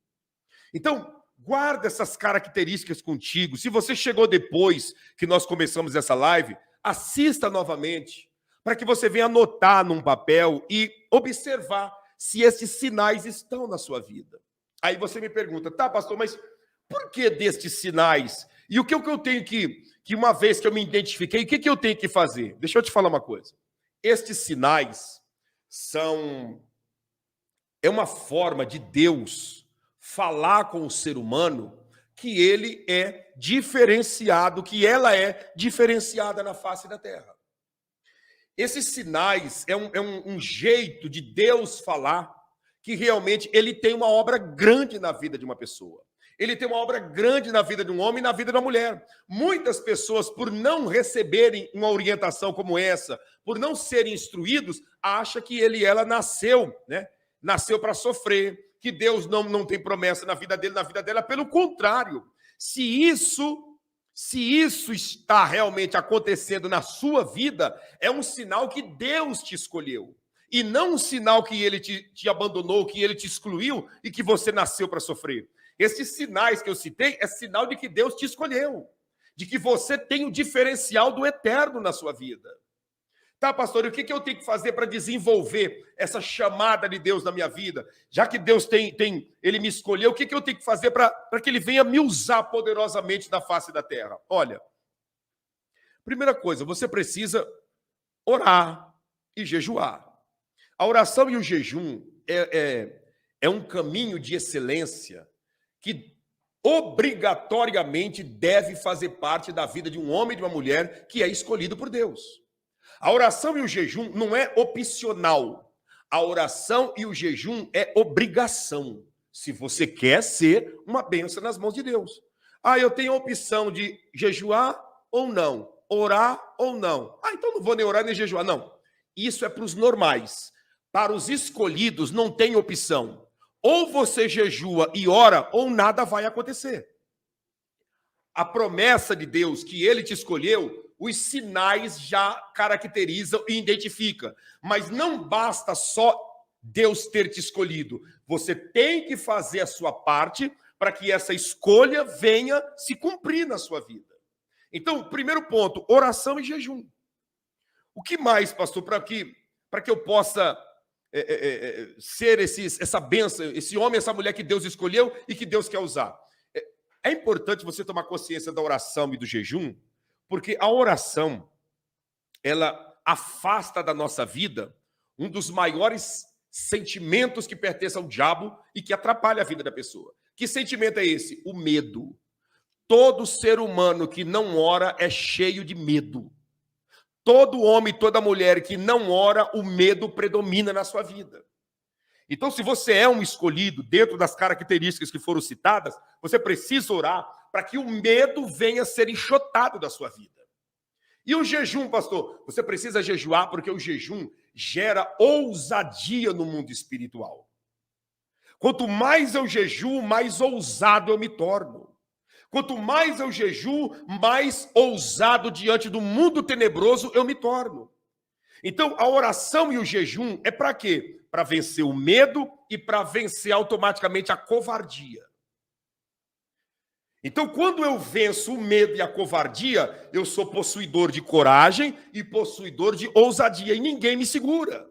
Speaker 1: Então, guarda essas características contigo. Se você chegou depois que nós começamos essa live, assista novamente, para que você venha anotar num papel e observar se esses sinais estão na sua vida. Aí você me pergunta, tá, pastor, mas por que destes sinais? E o que eu tenho que uma vez que eu me identifiquei, o que eu tenho que fazer? Deixa eu te falar uma coisa. Estes sinais é uma forma de Deus falar com o ser humano que ele é diferenciado, que ela é diferenciada na face da terra. Esses sinais é um jeito de Deus falar que realmente ele tem uma obra grande na vida de uma pessoa. Ele tem uma obra grande na vida de um homem e na vida de uma mulher. Muitas pessoas, por não receberem uma orientação como essa, por não serem instruídos, acham que ele e ela nasceu, né? Nasceu para sofrer, que Deus não tem promessa na vida dele, na vida dela. Pelo contrário, se isso está realmente acontecendo na sua vida, é um sinal que Deus te escolheu. E não um sinal que ele te abandonou, que ele te excluiu e que você nasceu para sofrer. Esses sinais que eu citei é sinal de que Deus te escolheu, de que você tem o diferencial do eterno na sua vida. Tá, pastor, e o que eu tenho que fazer para desenvolver essa chamada de Deus na minha vida? Já que Deus ele me escolheu, o que eu tenho que fazer para que ele venha me usar poderosamente na face da terra? Olha, primeira coisa, você precisa orar e jejuar. A oração e o jejum é um caminho de excelência que obrigatoriamente deve fazer parte da vida de um homem e de uma mulher que é escolhido por Deus. A oração e o jejum não é opcional. A oração e o jejum é obrigação, se você quer ser uma bênção nas mãos de Deus. Ah, eu tenho a opção de jejuar ou não, orar ou não. Ah, então não vou nem orar nem jejuar. Não, isso é para os normais. Para os escolhidos não tem opção. Ou você jejua e ora, ou nada vai acontecer. A promessa de Deus que ele te escolheu, os sinais já caracterizam e identificam. Mas não basta só Deus ter te escolhido. Você tem que fazer a sua parte para que essa escolha venha se cumprir na sua vida. Então, primeiro ponto, oração e jejum. O que mais, pastor, para que eu possa ser essa bênção, esse homem, essa mulher que Deus escolheu e que Deus quer usar? É importante você tomar consciência da oração e do jejum, porque a oração, ela afasta da nossa vida um dos maiores sentimentos que pertencem ao diabo e que atrapalha a vida da pessoa. Que sentimento é esse? O medo. Todo ser humano que não ora é cheio de medo. Todo homem, toda mulher que não ora, o medo predomina na sua vida. Então, se você é um escolhido, dentro das características que foram citadas, você precisa orar para que o medo venha a ser enxotado da sua vida. E o jejum, pastor? Você precisa jejuar porque o jejum gera ousadia no mundo espiritual. Quanto mais eu jejuo, mais ousado eu me torno. Quanto mais eu jejuo, mais ousado diante do mundo tenebroso eu me torno. Então, a oração e o jejum é para quê? Para vencer o medo e para vencer automaticamente a covardia. Então, quando eu venço o medo e a covardia, eu sou possuidor de coragem e possuidor de ousadia, e ninguém me segura.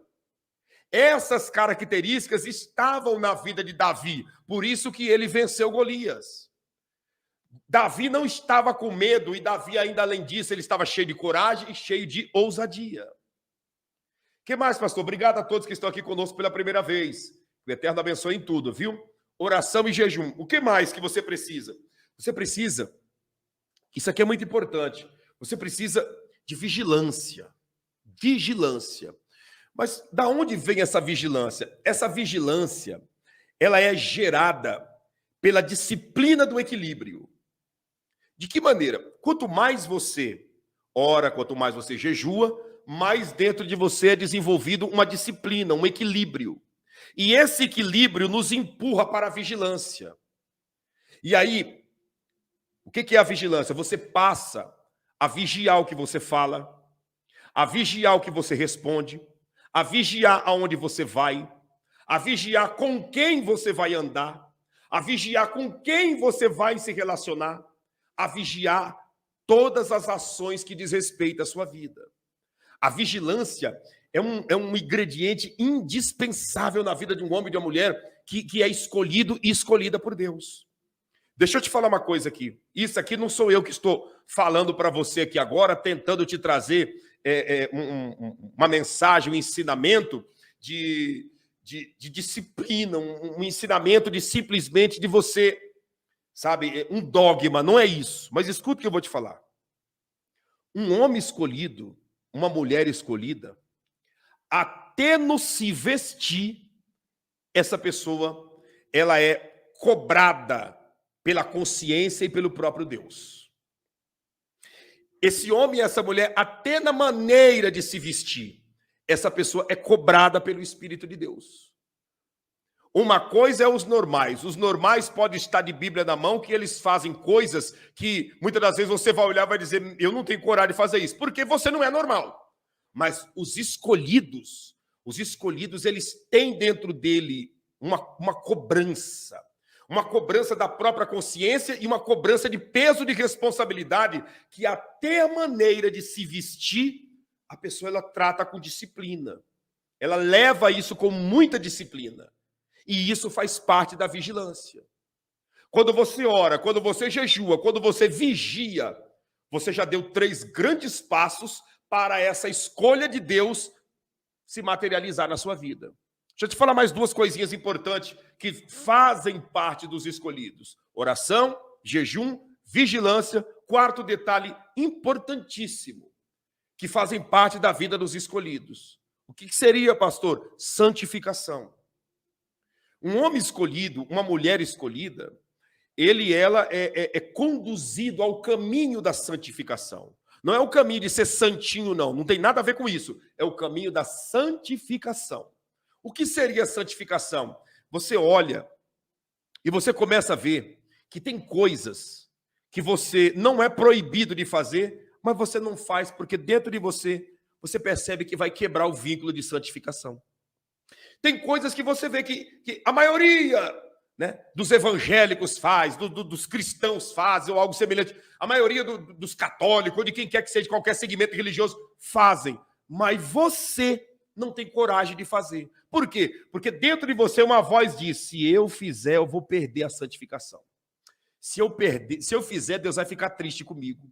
Speaker 1: Essas características estavam na vida de Davi, por isso que ele venceu Golias. Davi não estava com medo, e Davi, ainda além disso, ele estava cheio de coragem e cheio de ousadia. O que mais, pastor? Obrigado a todos que estão aqui conosco pela primeira vez. O Eterno abençoe em tudo, viu? Oração e jejum. O que mais que você precisa? Você precisa, isso aqui é muito importante, você precisa de vigilância. Vigilância. Mas da onde vem essa vigilância? Essa vigilância, ela é gerada pela disciplina do equilíbrio. De que maneira? Quanto mais você ora, quanto mais você jejua, mais dentro de você é desenvolvido uma disciplina, um equilíbrio. E esse equilíbrio nos empurra para a vigilância. E aí, o que é a vigilância? Você passa a vigiar o que você fala, a vigiar o que você responde, a vigiar aonde você vai, a vigiar com quem você vai andar, a vigiar com quem você vai se relacionar, a vigiar todas as ações que diz respeito à sua vida. A vigilância é um ingrediente indispensável na vida de um homem e de uma mulher que é escolhido e escolhida por Deus. Deixa eu te falar uma coisa aqui. Isso aqui não sou eu que estou falando para você aqui agora, tentando te trazer uma mensagem, um ensinamento de disciplina, um ensinamento de simplesmente de você, sabe, um dogma, não é isso. Mas escuta o que eu vou te falar. Um homem escolhido, uma mulher escolhida, até no se vestir, essa pessoa, ela é cobrada pela consciência e pelo próprio Deus. Esse homem e essa mulher, até na maneira de se vestir, essa pessoa é cobrada pelo Espírito de Deus. Uma coisa é os normais podem estar de Bíblia na mão, que eles fazem coisas que muitas das vezes você vai olhar e vai dizer, eu não tenho coragem de fazer isso, porque você não é normal. Mas os escolhidos, eles têm dentro dele uma cobrança da própria consciência e uma cobrança de peso de responsabilidade, que até a maneira de se vestir, a pessoa ela trata com disciplina. Ela leva isso com muita disciplina. E isso faz parte da vigilância. Quando você ora, quando você jejua, quando você vigia, você já deu 3 grandes passos para essa escolha de Deus se materializar na sua vida. Deixa eu te falar mais 2 coisinhas importantes que fazem parte dos escolhidos. Oração, jejum, vigilância. 4º detalhe importantíssimo, que fazem parte da vida dos escolhidos. O que seria, pastor? Santificação. Um homem escolhido, uma mulher escolhida, ela é conduzido ao caminho da santificação. Não é o caminho de ser santinho, não tem nada a ver com isso. É o caminho da santificação. O que seria a santificação? Você olha e você começa a ver que tem coisas que você não é proibido de fazer, mas você não faz porque dentro de você percebe que vai quebrar o vínculo de santificação. Tem coisas que você vê que a maioria, né, dos evangélicos faz, dos cristãos fazem, ou algo semelhante. A maioria dos católicos, ou de quem quer que seja, qualquer segmento religioso, fazem. Mas você não tem coragem de fazer. Por quê? Porque dentro de você uma voz diz, se eu fizer, eu vou perder a santificação. Se eu fizer, Deus vai ficar triste comigo.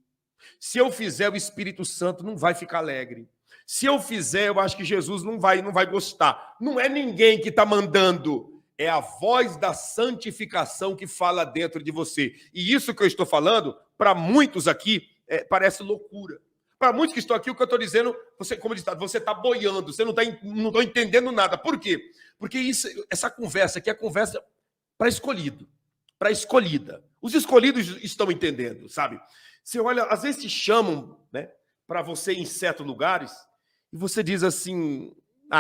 Speaker 1: Se eu fizer, o Espírito Santo não vai ficar alegre. Se eu fizer, eu acho que Jesus não vai gostar. Não é ninguém que está mandando. É a voz da santificação que fala dentro de você. E isso que eu estou falando, para muitos aqui, parece loucura. Para muitos que estão aqui, o que eu estou dizendo, como ditado, você está boiando, você não está entendendo nada. Por quê? Porque essa conversa aqui é conversa para escolhido, para escolhida. Os escolhidos estão entendendo, sabe? Você olha, às vezes te chamam, né, para você ir em certos lugares, e você diz assim,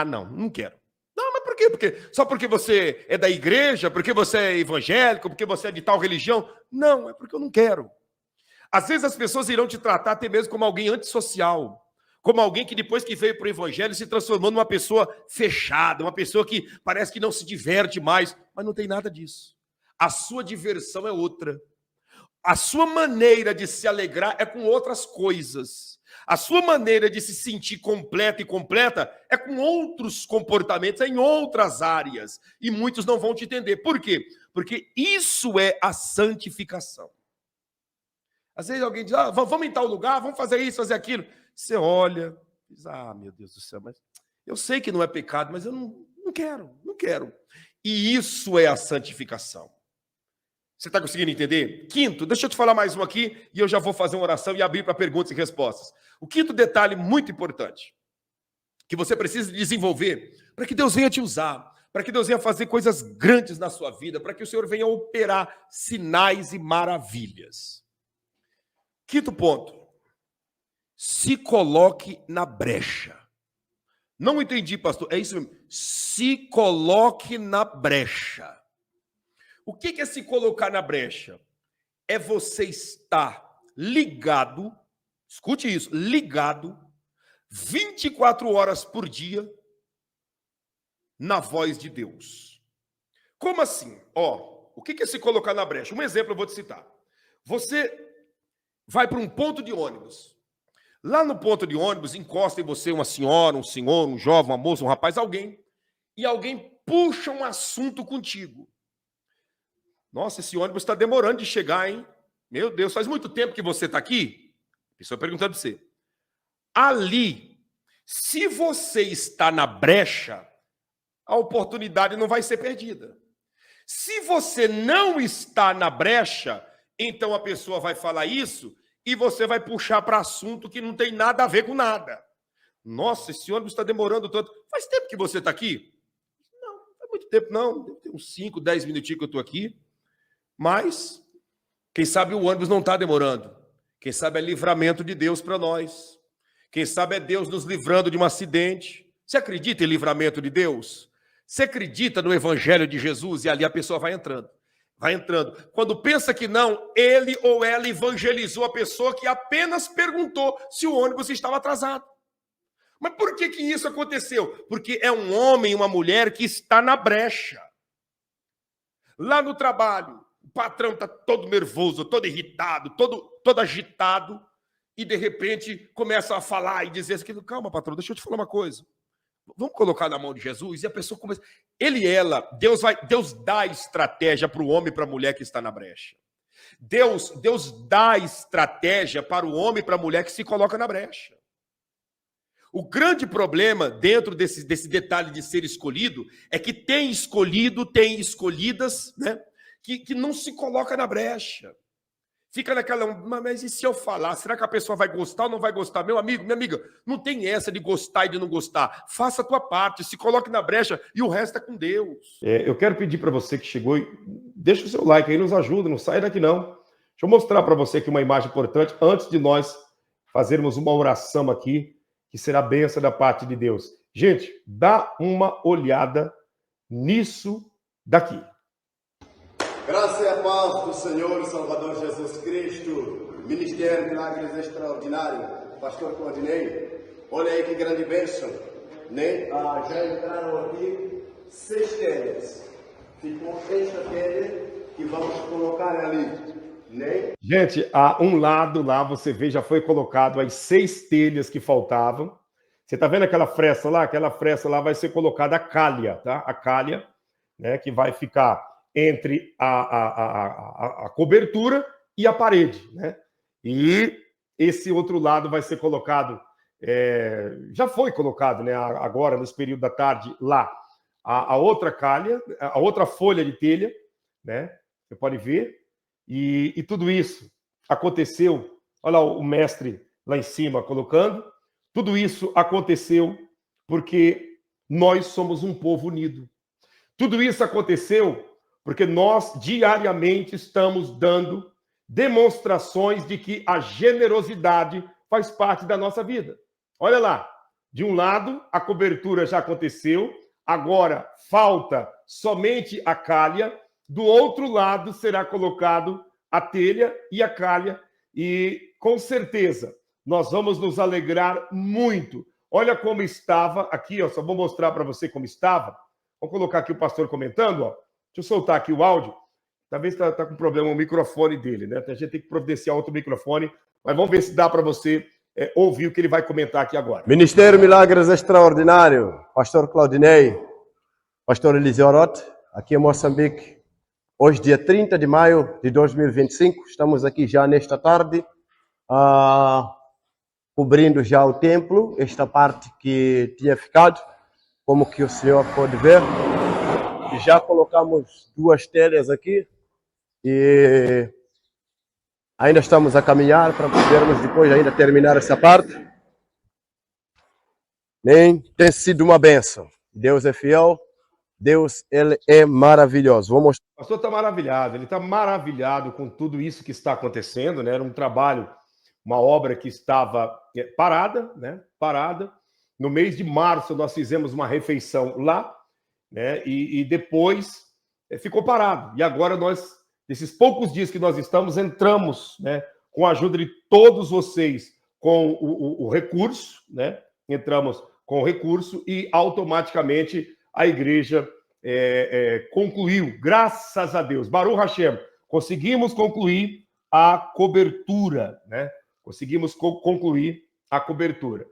Speaker 1: não quero. Não, mas por quê? Só porque você é da igreja, porque você é evangélico, porque você é de tal religião? Não, é porque eu não quero. Às vezes as pessoas irão te tratar até mesmo como alguém antissocial, como alguém que depois que veio para o evangelho se transformou numa pessoa fechada, uma pessoa que parece que não se diverte mais, mas não tem nada disso. A sua diversão é outra. A sua maneira de se alegrar é com outras coisas. A sua maneira de se sentir completa e completa é com outros comportamentos, em outras áreas. E muitos não vão te entender. Por quê? Porque isso é a santificação. Às vezes alguém diz, vamos em tal lugar, vamos fazer isso, fazer aquilo. Você olha, diz, meu Deus do céu, mas eu sei que não é pecado, mas eu não quero. E isso é a santificação. Você está conseguindo entender? 5º, deixa eu te falar mais um aqui, e eu já vou fazer uma oração e abrir para perguntas e respostas. O 5º detalhe muito importante, que você precisa desenvolver, para que Deus venha te usar, para que Deus venha fazer coisas grandes na sua vida, para que o Senhor venha operar sinais e maravilhas. 5º ponto, se coloque na brecha. Não entendi, pastor, é isso mesmo, se coloque na brecha. O que é se colocar na brecha? É você estar ligado, escute isso, ligado 24 horas por dia na voz de Deus. Como assim? O que é se colocar na brecha? Um exemplo eu vou te citar. Você vai para um ponto de ônibus. Lá no ponto de ônibus encosta em você uma senhora, um senhor, um jovem, uma moça, um rapaz, alguém. E alguém puxa um assunto contigo. Nossa, esse ônibus está demorando de chegar, hein? Meu Deus, faz muito tempo que você está aqui? A pessoa perguntando para você. Ali, se você está na brecha, a oportunidade não vai ser perdida. Se você não está na brecha, então a pessoa vai falar isso e você vai puxar para assunto que não tem nada a ver com nada. Nossa, esse ônibus está demorando tanto. Faz tempo que você está aqui? Não, não faz muito tempo não. Tem uns 5, 10 minutinhos que eu estou aqui. Mas Quem sabe o ônibus não está demorando. Quem sabe é livramento de Deus para nós. Quem sabe é Deus nos livrando de um acidente. Você acredita em livramento de Deus? Você acredita no evangelho de Jesus? E ali a pessoa vai entrando. Vai entrando. Quando pensa que não, ele ou ela evangelizou a pessoa que apenas perguntou se o ônibus estava atrasado. Mas por que isso aconteceu? Porque é um homem e uma mulher que está na brecha. Lá no trabalho, o patrão está todo nervoso, todo irritado, todo agitado, e de repente começa a falar e dizer assim, calma, patrão, deixa eu te falar uma coisa. Vamos colocar na mão de Jesus, e a pessoa começa... Ele e ela, Deus dá estratégia para o homem e para a mulher que está na brecha. Deus dá estratégia para o homem e para a mulher que se coloca na brecha. O grande problema dentro desse detalhe de ser escolhido é que tem escolhidas, né, que não se coloca na brecha. Fica naquela, mas e se eu falar? Será que a pessoa vai gostar ou não vai gostar? Meu amigo, minha amiga, não tem essa de gostar e de não gostar. Faça a tua parte, se coloque na brecha e o resto é com Deus. Eu quero pedir para você que chegou, deixa o seu like aí, nos ajuda, não sai daqui não. Deixa eu mostrar para você aqui uma imagem importante antes de nós fazermos uma oração aqui, que será bênção da parte de Deus. Gente, dá uma olhada nisso daqui.
Speaker 2: Graça e a paz do Senhor e Salvador Jesus Cristo, Ministério de Milagres Extraordinário, Pastor Claudinei. Olha aí que grande bênção, né? Já entraram aqui 6 telhas. Ficou esta telha que vamos colocar ali, né?
Speaker 1: Gente, a um lado lá, você vê, já foi colocado as 6 telhas que faltavam. Você tá vendo aquela fresta lá? Aquela fresta lá vai ser colocada a calha, tá? A calha, né? Que vai ficar entre a cobertura e a parede, né? E esse outro lado vai ser colocado, já foi colocado, né? Agora, nesse período da tarde, lá, a outra calha, a outra folha de telha, né? Você pode ver. E tudo isso aconteceu, olha lá o mestre lá em cima colocando, tudo isso aconteceu porque nós somos um povo unido. Tudo isso aconteceu porque nós diariamente estamos dando demonstrações de que a generosidade faz parte da nossa vida. Olha lá, de um lado a cobertura já aconteceu, agora falta somente a calha, do outro lado será colocado a telha e a calha, e com certeza nós vamos nos alegrar muito. Olha como estava aqui, ó, só vou mostrar para você como estava. Vou colocar aqui o pastor comentando, ó. Deixa eu soltar aqui o áudio. Talvez está com problema o microfone dele, né? A gente tem que providenciar outro microfone, mas vamos ver se dá para você ouvir o que ele vai comentar aqui agora.
Speaker 2: Ministério Milagres Extraordinário, Pastor Claudinei, Pastor Eliseu Orote, aqui em Moçambique. Hoje, dia 30 de maio de 2025, estamos aqui já nesta tarde, cobrindo já o templo, esta parte que tinha ficado, como que o senhor pode ver. Já colocamos 2 telhas aqui e ainda estamos a caminhar para podermos depois ainda terminar essa parte. Tem sido uma bênção. Deus é fiel, Deus ele é maravilhoso.
Speaker 1: O pastor está maravilhado, ele está maravilhado com tudo isso que está acontecendo, né? Era um trabalho, uma obra que estava parada, né? Parada. No mês de março nós fizemos uma refeição lá, né? E depois ficou parado. E agora nós, nesses poucos dias que nós estamos, entramos, né, com a ajuda de todos vocês com o recurso, né? Entramos com o recurso e automaticamente a igreja concluiu, graças a Deus. Baruch Hashem, conseguimos concluir a cobertura, né? Conseguimos concluir a cobertura.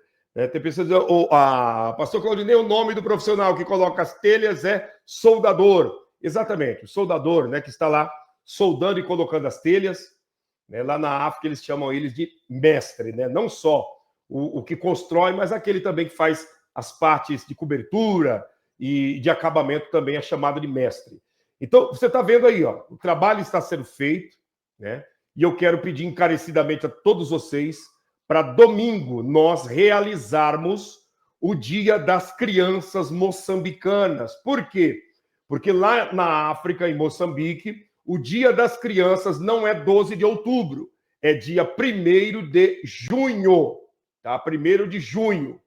Speaker 1: Tem pessoas dizendo, pastor Claudinei, o nome do profissional que coloca as telhas é soldador. Exatamente, o soldador, né, que está lá soldando e colocando as telhas, né? Lá na África eles chamam eles de mestre, né? Não só o que constrói, mas aquele também que faz as partes de cobertura e de acabamento também é chamado de mestre. Então, você está vendo aí, ó, o trabalho está sendo feito, né? E eu quero pedir encarecidamente a todos vocês para domingo nós realizarmos o Dia das Crianças Moçambicanas. Por quê? Porque lá na África, em Moçambique, o Dia das Crianças não é 12 de outubro, é dia 1º de junho, tá? 1º de junho.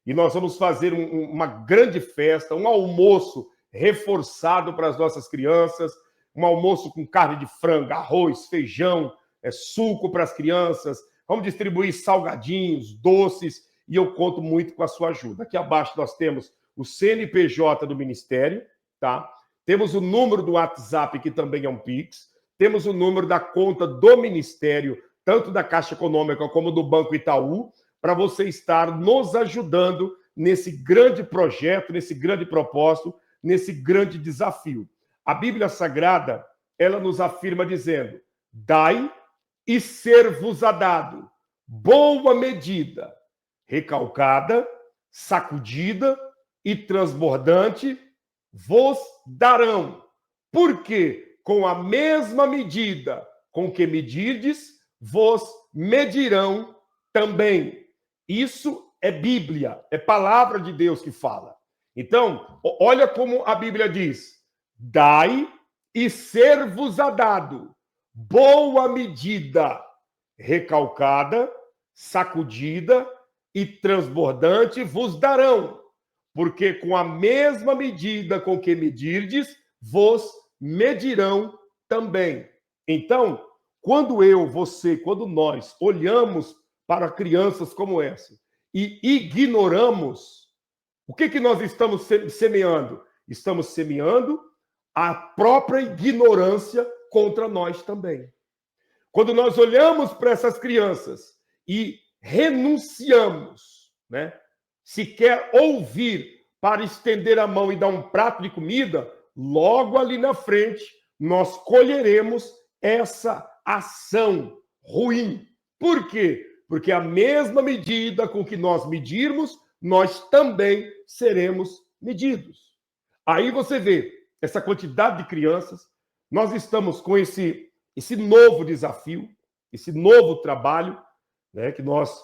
Speaker 1: E nós vamos fazer uma grande festa, um almoço reforçado para as nossas crianças, um almoço com carne de frango, arroz, feijão, suco para as crianças. Vamos distribuir salgadinhos, doces, e eu conto muito com a sua ajuda. Aqui abaixo nós temos o CNPJ do Ministério, tá? Temos o número do WhatsApp, que também é um Pix. Temos o número da conta do Ministério, tanto da Caixa Econômica como do Banco Itaú, para você estar nos ajudando nesse grande projeto, nesse grande propósito, nesse grande desafio. A Bíblia Sagrada, ela nos afirma dizendo: dai e ser-vos-á dado, boa medida, recalcada, sacudida e transbordante, vos darão. Porque com a mesma medida com que medirdes, vos medirão também. Isso é Bíblia, é palavra de Deus que fala. Então, olha como a Bíblia diz: dai e ser-vos-á dado, boa medida, recalcada, sacudida e transbordante vos darão, porque com a mesma medida com que medirdes, vos medirão também. Então, quando quando nós olhamos para crianças como essa e ignoramos, o que nós estamos semeando? Estamos semeando a própria ignorância contra nós também. Quando nós olhamos para essas crianças e renunciamos, né, sequer ouvir para estender a mão e dar um prato de comida, logo ali na frente nós colheremos essa ação ruim. Por quê? Porque a mesma medida com que nós medirmos, nós também seremos medidos. Aí você vê essa quantidade de crianças. Nós estamos com esse novo desafio, esse novo trabalho, né, que nós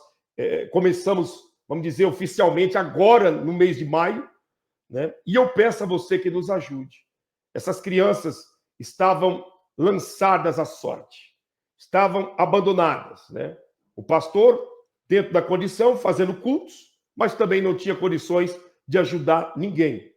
Speaker 1: começamos, vamos dizer, oficialmente agora no mês de maio, né? E eu peço a você que nos ajude. Essas crianças estavam lançadas à sorte, estavam abandonadas, né? O pastor, dentro da condição, fazendo cultos, mas também não tinha condições de ajudar ninguém.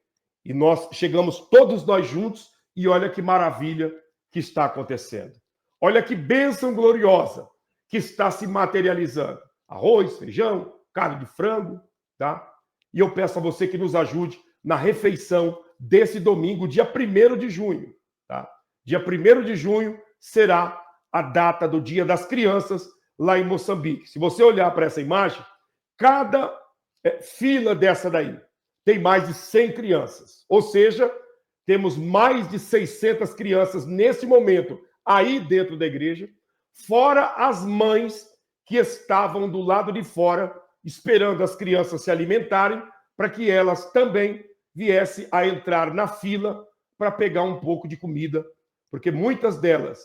Speaker 1: E nós chegamos todos nós juntos e olha que maravilha que está acontecendo. Olha que bênção gloriosa que está se materializando. Arroz, feijão, carne de frango, tá? E eu peço a você que nos ajude na refeição desse domingo, dia 1º de junho, tá? Dia 1º de junho será a data do Dia das Crianças lá em Moçambique. Se você olhar para essa imagem, cada fila dessa daí tem mais de 100 crianças. Ou seja, temos mais de 600 crianças nesse momento aí dentro da igreja, fora as mães que estavam do lado de fora esperando as crianças se alimentarem para que elas também viessem a entrar na fila para pegar um pouco de comida, porque muitas delas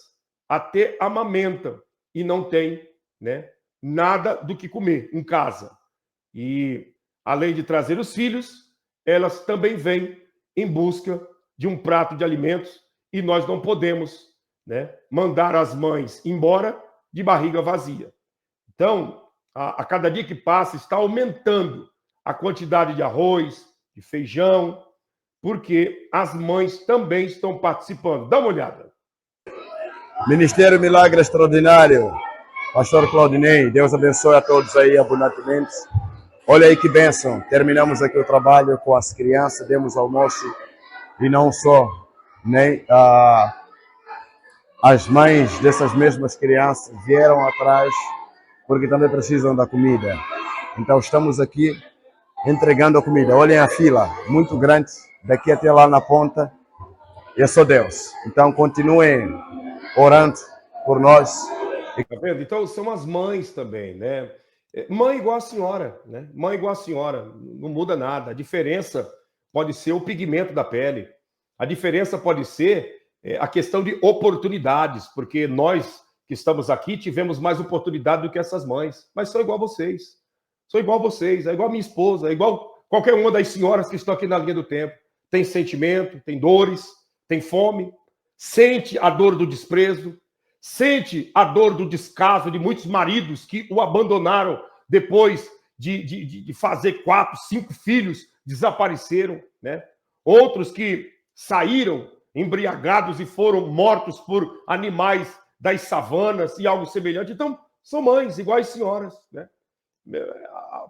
Speaker 1: até amamentam e não têm, né, nada do que comer em casa. E, além de trazer os filhos, elas também vêm em busca de um prato de alimentos e nós não podemos, né, mandar as mães embora de barriga vazia. Então, a cada dia que passa, está aumentando a quantidade de arroz, de feijão, porque as mães também estão participando. Dá uma olhada.
Speaker 2: Ministério Milagre Extraordinário, Pastor Claudinei, Deus abençoe a todos aí abundantemente. Olha aí que bênção, terminamos aqui o trabalho com as crianças, demos almoço e não só, nem as mães dessas mesmas crianças vieram atrás porque também precisam da comida. Então estamos aqui entregando a comida. Olhem a fila, muito grande, daqui até lá na ponta, e é só Deus. Então continuem orando por nós.
Speaker 1: Tá vendo? Então são as mães também, né? Mãe igual a senhora, né? Mãe igual a senhora, não muda nada. A diferença pode ser o pigmento da pele. A diferença pode ser a questão de oportunidades, porque nós que estamos aqui tivemos mais oportunidade do que essas mães, mas são igual a vocês. Sou igual a vocês, é igual a minha esposa, é igual qualquer uma das senhoras que estão aqui na linha do tempo. Tem sentimento, tem dores, tem fome. sente a dor do desprezo, sente a dor do descaso de muitos maridos que o abandonaram depois de fazer 4, 5 filhos, desapareceram, né? Outros que saíram embriagados e foram mortos por animais das savanas e algo semelhante. Então, são mães iguais senhoras, né?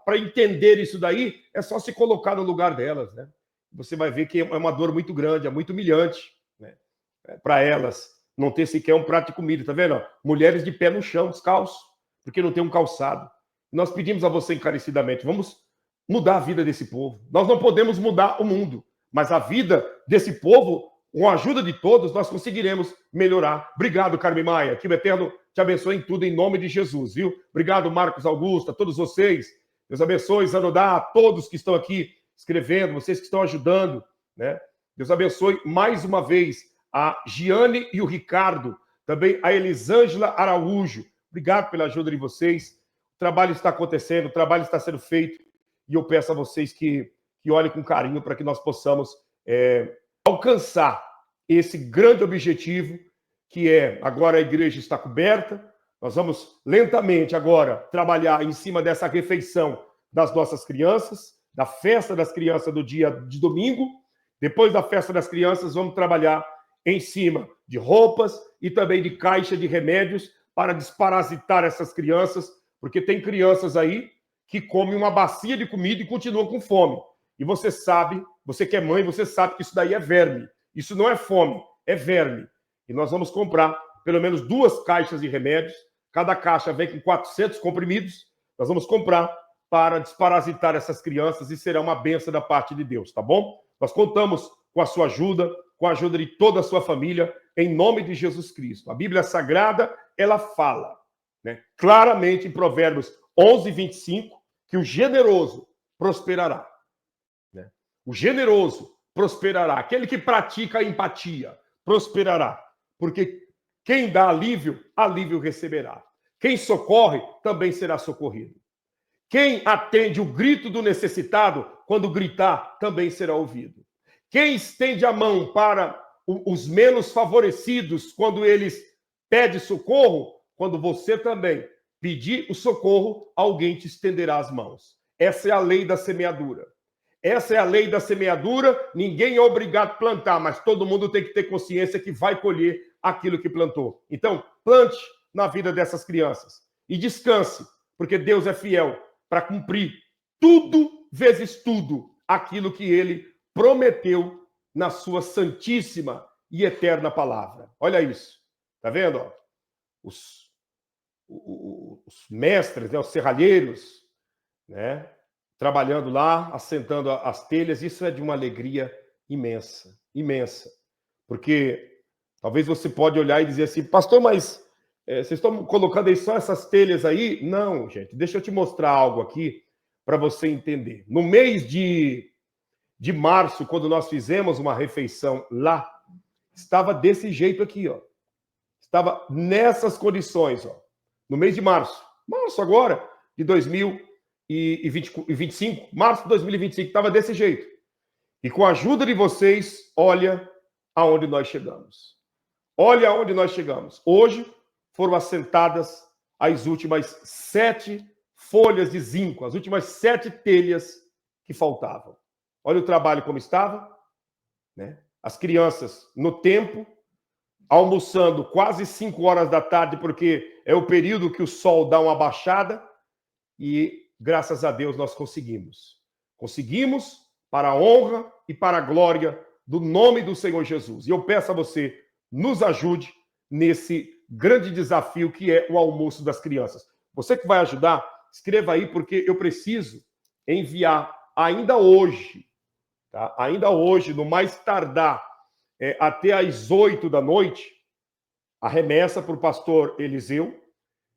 Speaker 1: Para entender isso daí, é só se colocar no lugar delas, né? Você vai ver que é uma dor muito grande, é muito humilhante, né? Para elas não ter sequer um prato de comida, tá vendo? Mulheres de pé no chão, descalço, porque não tem um calçado. Nós pedimos a você encarecidamente, vamos mudar a vida desse povo. Nós não podemos mudar o mundo, mas a vida desse povo, com a ajuda de todos, nós conseguiremos melhorar. Obrigado, Carmen Maia, que o Eterno te abençoe em tudo, em nome de Jesus, viu? Obrigado, Marcos Augusto, a todos vocês. Deus abençoe, Zanodá, a todos que estão aqui escrevendo, vocês que estão ajudando, né? Deus abençoe mais uma vez a Giane e o Ricardo, também a Elisângela Araújo. Obrigado pela ajuda de vocês. O trabalho está acontecendo, o trabalho está sendo feito, e eu peço a vocês que olhem com carinho para que nós possamos alcançar esse grande objetivo, que é, agora a igreja está coberta, nós vamos lentamente agora trabalhar em cima dessa refeição das nossas crianças, da festa das crianças do dia de domingo. Depois da festa das crianças, vamos trabalhar em cima de roupas e também de caixa de remédios para desparasitar essas crianças, porque tem crianças aí que comem uma bacia de comida e continuam com fome. E você sabe, você que é mãe, você sabe que isso daí é verme. Isso não é fome, é verme. E nós vamos comprar pelo menos 2 caixas de remédios. Cada caixa vem com 400 comprimidos. Nós vamos comprar para desparasitar essas crianças e será uma bênção da parte de Deus, tá bom? Nós contamos com a sua ajuda, com a ajuda de toda a sua família, em nome de Jesus Cristo. A Bíblia Sagrada, ela fala, né, claramente em Provérbios 11, 25, que o generoso prosperará. Né? O generoso prosperará. Aquele que pratica a empatia prosperará. Porque quem dá alívio, alívio receberá. Quem socorre, também será socorrido. Quem atende o grito do necessitado, quando gritar, também será ouvido. Quem estende a mão para os menos favorecidos, quando eles pedem socorro, quando você também pedir o socorro, alguém te estenderá as mãos. Essa é a lei da semeadura. Essa é a lei da semeadura. Ninguém é obrigado a plantar, mas todo mundo tem que ter consciência que vai colher aquilo que plantou. Então, plante na vida dessas crianças e descanse, porque Deus é fiel para cumprir tudo vezes tudo aquilo que ele prometeu na sua santíssima e eterna palavra. Olha isso. Tá vendo? Ó? Os mestres, né? Os serralheiros, né? Trabalhando lá, assentando as telhas. Isso é de uma alegria imensa, imensa. Porque talvez você pode olhar e dizer assim, pastor, mas vocês estão colocando aí só essas telhas aí? Não, gente, deixa eu te mostrar algo aqui para você entender. No mês de março, quando nós fizemos uma refeição lá, estava desse jeito aqui, ó. Estava nessas condições, ó. No mês de março agora, de 2025, março de 2025, estava desse jeito. E com a ajuda de vocês, olha aonde nós chegamos. Olha aonde nós chegamos. Hoje foram assentadas as últimas 7 folhas de zinco, as últimas 7 telhas que faltavam. Olha o trabalho como estava, né? As crianças no tempo, almoçando quase 5 horas da tarde, porque é o período que o sol dá uma baixada, e graças a Deus nós conseguimos. Conseguimos para a honra e para a glória do nome do Senhor Jesus. E eu peço a você, nos ajude nesse grande desafio que é o almoço das crianças. Você que vai ajudar, escreva aí, porque eu preciso enviar ainda hoje, tá? Ainda hoje, no mais tardar, até às 8 da noite, a remessa para o pastor Eliseu,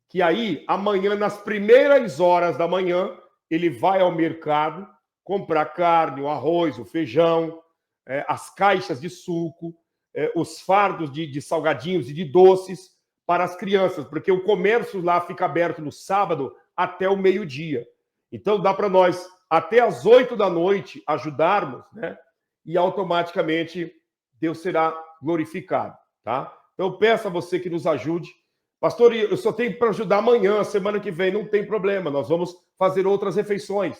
Speaker 1: que aí, amanhã, nas primeiras horas da manhã, ele vai ao mercado comprar carne, o arroz, o feijão, as caixas de suco, os fardos de salgadinhos e de doces para as crianças, porque o comércio lá fica aberto no sábado até o meio-dia. Então, dá para nós, até às 8 da noite, ajudarmos, né? E automaticamente Deus será glorificado. tá? Então eu peço a você que nos ajude. Pastor, eu só tenho para ajudar amanhã, semana que vem, não tem problema, nós vamos fazer outras refeições.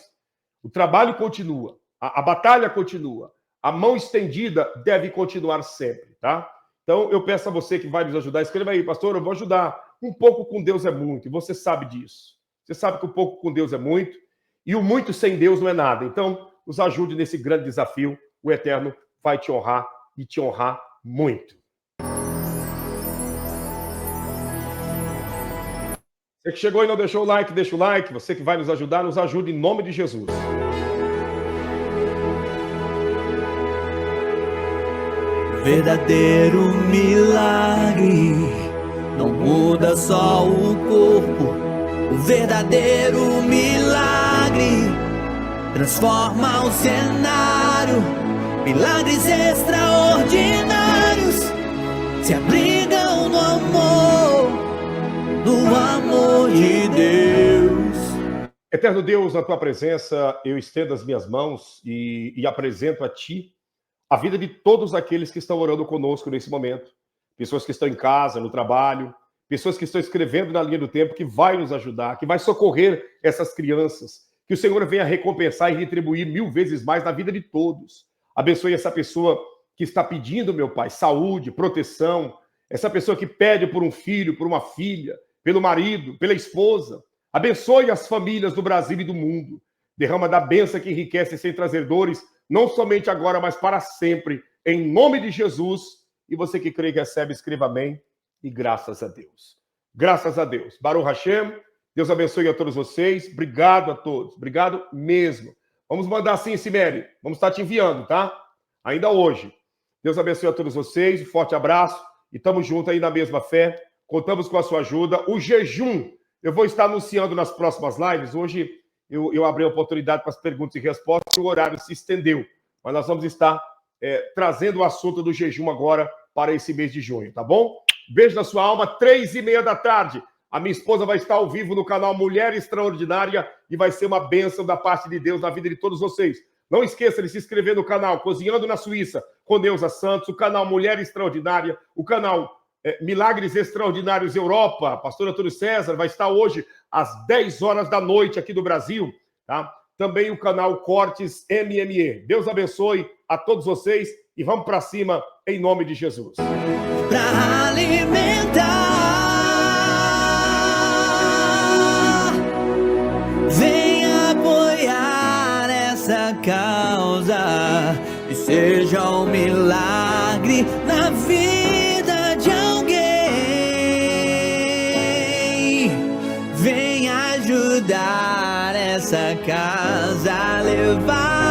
Speaker 1: O trabalho continua, a batalha continua, a mão estendida deve continuar sempre, tá? Então eu peço a você que vai nos ajudar, escreva aí, pastor, eu vou ajudar. Um pouco com Deus é muito, e você sabe disso. Você sabe que um pouco com Deus é muito, e o muito sem Deus não é nada. Então, nos ajude nesse grande desafio, o Eterno vai te honrar e te honrar muito. Você que chegou e não deixou o like, deixa o like. Você que vai nos ajudar, nos ajude em nome de Jesus.
Speaker 3: Verdadeiro milagre não muda só o corpo. O verdadeiro milagre transforma o cenário. Milagres extraordinários se abrigam no amor de Deus.
Speaker 1: Eterno Deus, na tua presença, eu estendo as minhas mãos e apresento a ti a vida de todos aqueles que estão orando conosco nesse momento. Pessoas que estão em casa, no trabalho, pessoas que estão escrevendo na linha do tempo, que vai nos ajudar, que vai socorrer essas crianças. Que o Senhor venha recompensar e retribuir 1000 vezes mais na vida de todos. Abençoe essa pessoa que está pedindo, meu Pai, saúde, proteção. Essa pessoa que pede por um filho, por uma filha, pelo marido, pela esposa. Abençoe as famílias do Brasil e do mundo. Derrama da bênção que enriquece sem trazer dores, não somente agora, mas para sempre. Em nome de Jesus. E você que crê e recebe, escreva amém. E graças a Deus. Graças a Deus. Baruch Hashem. Deus abençoe a todos vocês. Obrigado a todos. Obrigado mesmo. Vamos mandar sim, Simere. Vamos estar te enviando, tá? Ainda hoje. Deus abençoe a todos vocês. Um forte abraço. E estamos juntos aí na mesma fé. Contamos com a sua ajuda. O jejum, eu vou estar anunciando nas próximas lives. Hoje eu abri a oportunidade para as perguntas e respostas e o horário se estendeu. Mas nós vamos estar trazendo o assunto do jejum agora para esse mês de junho, tá bom? Beijo na sua alma, 3h30 da tarde. A minha esposa vai estar ao vivo no canal Mulher Extraordinária e vai ser uma bênção da parte de Deus na vida de todos vocês. Não esqueça de se inscrever no canal Cozinhando na Suíça com Neuza Santos, o canal Mulher Extraordinária, o canal Milagres Extraordinários Europa. Pastor Antônio César vai estar hoje às 10 horas da noite aqui do Brasil, tá? Também o canal Cortes MME. Deus abençoe a todos vocês e vamos para cima em nome de Jesus.
Speaker 3: Pra alimentar, vem apoiar essa causa e seja um milagre na vida de alguém. Vem ajudar essa casa a levar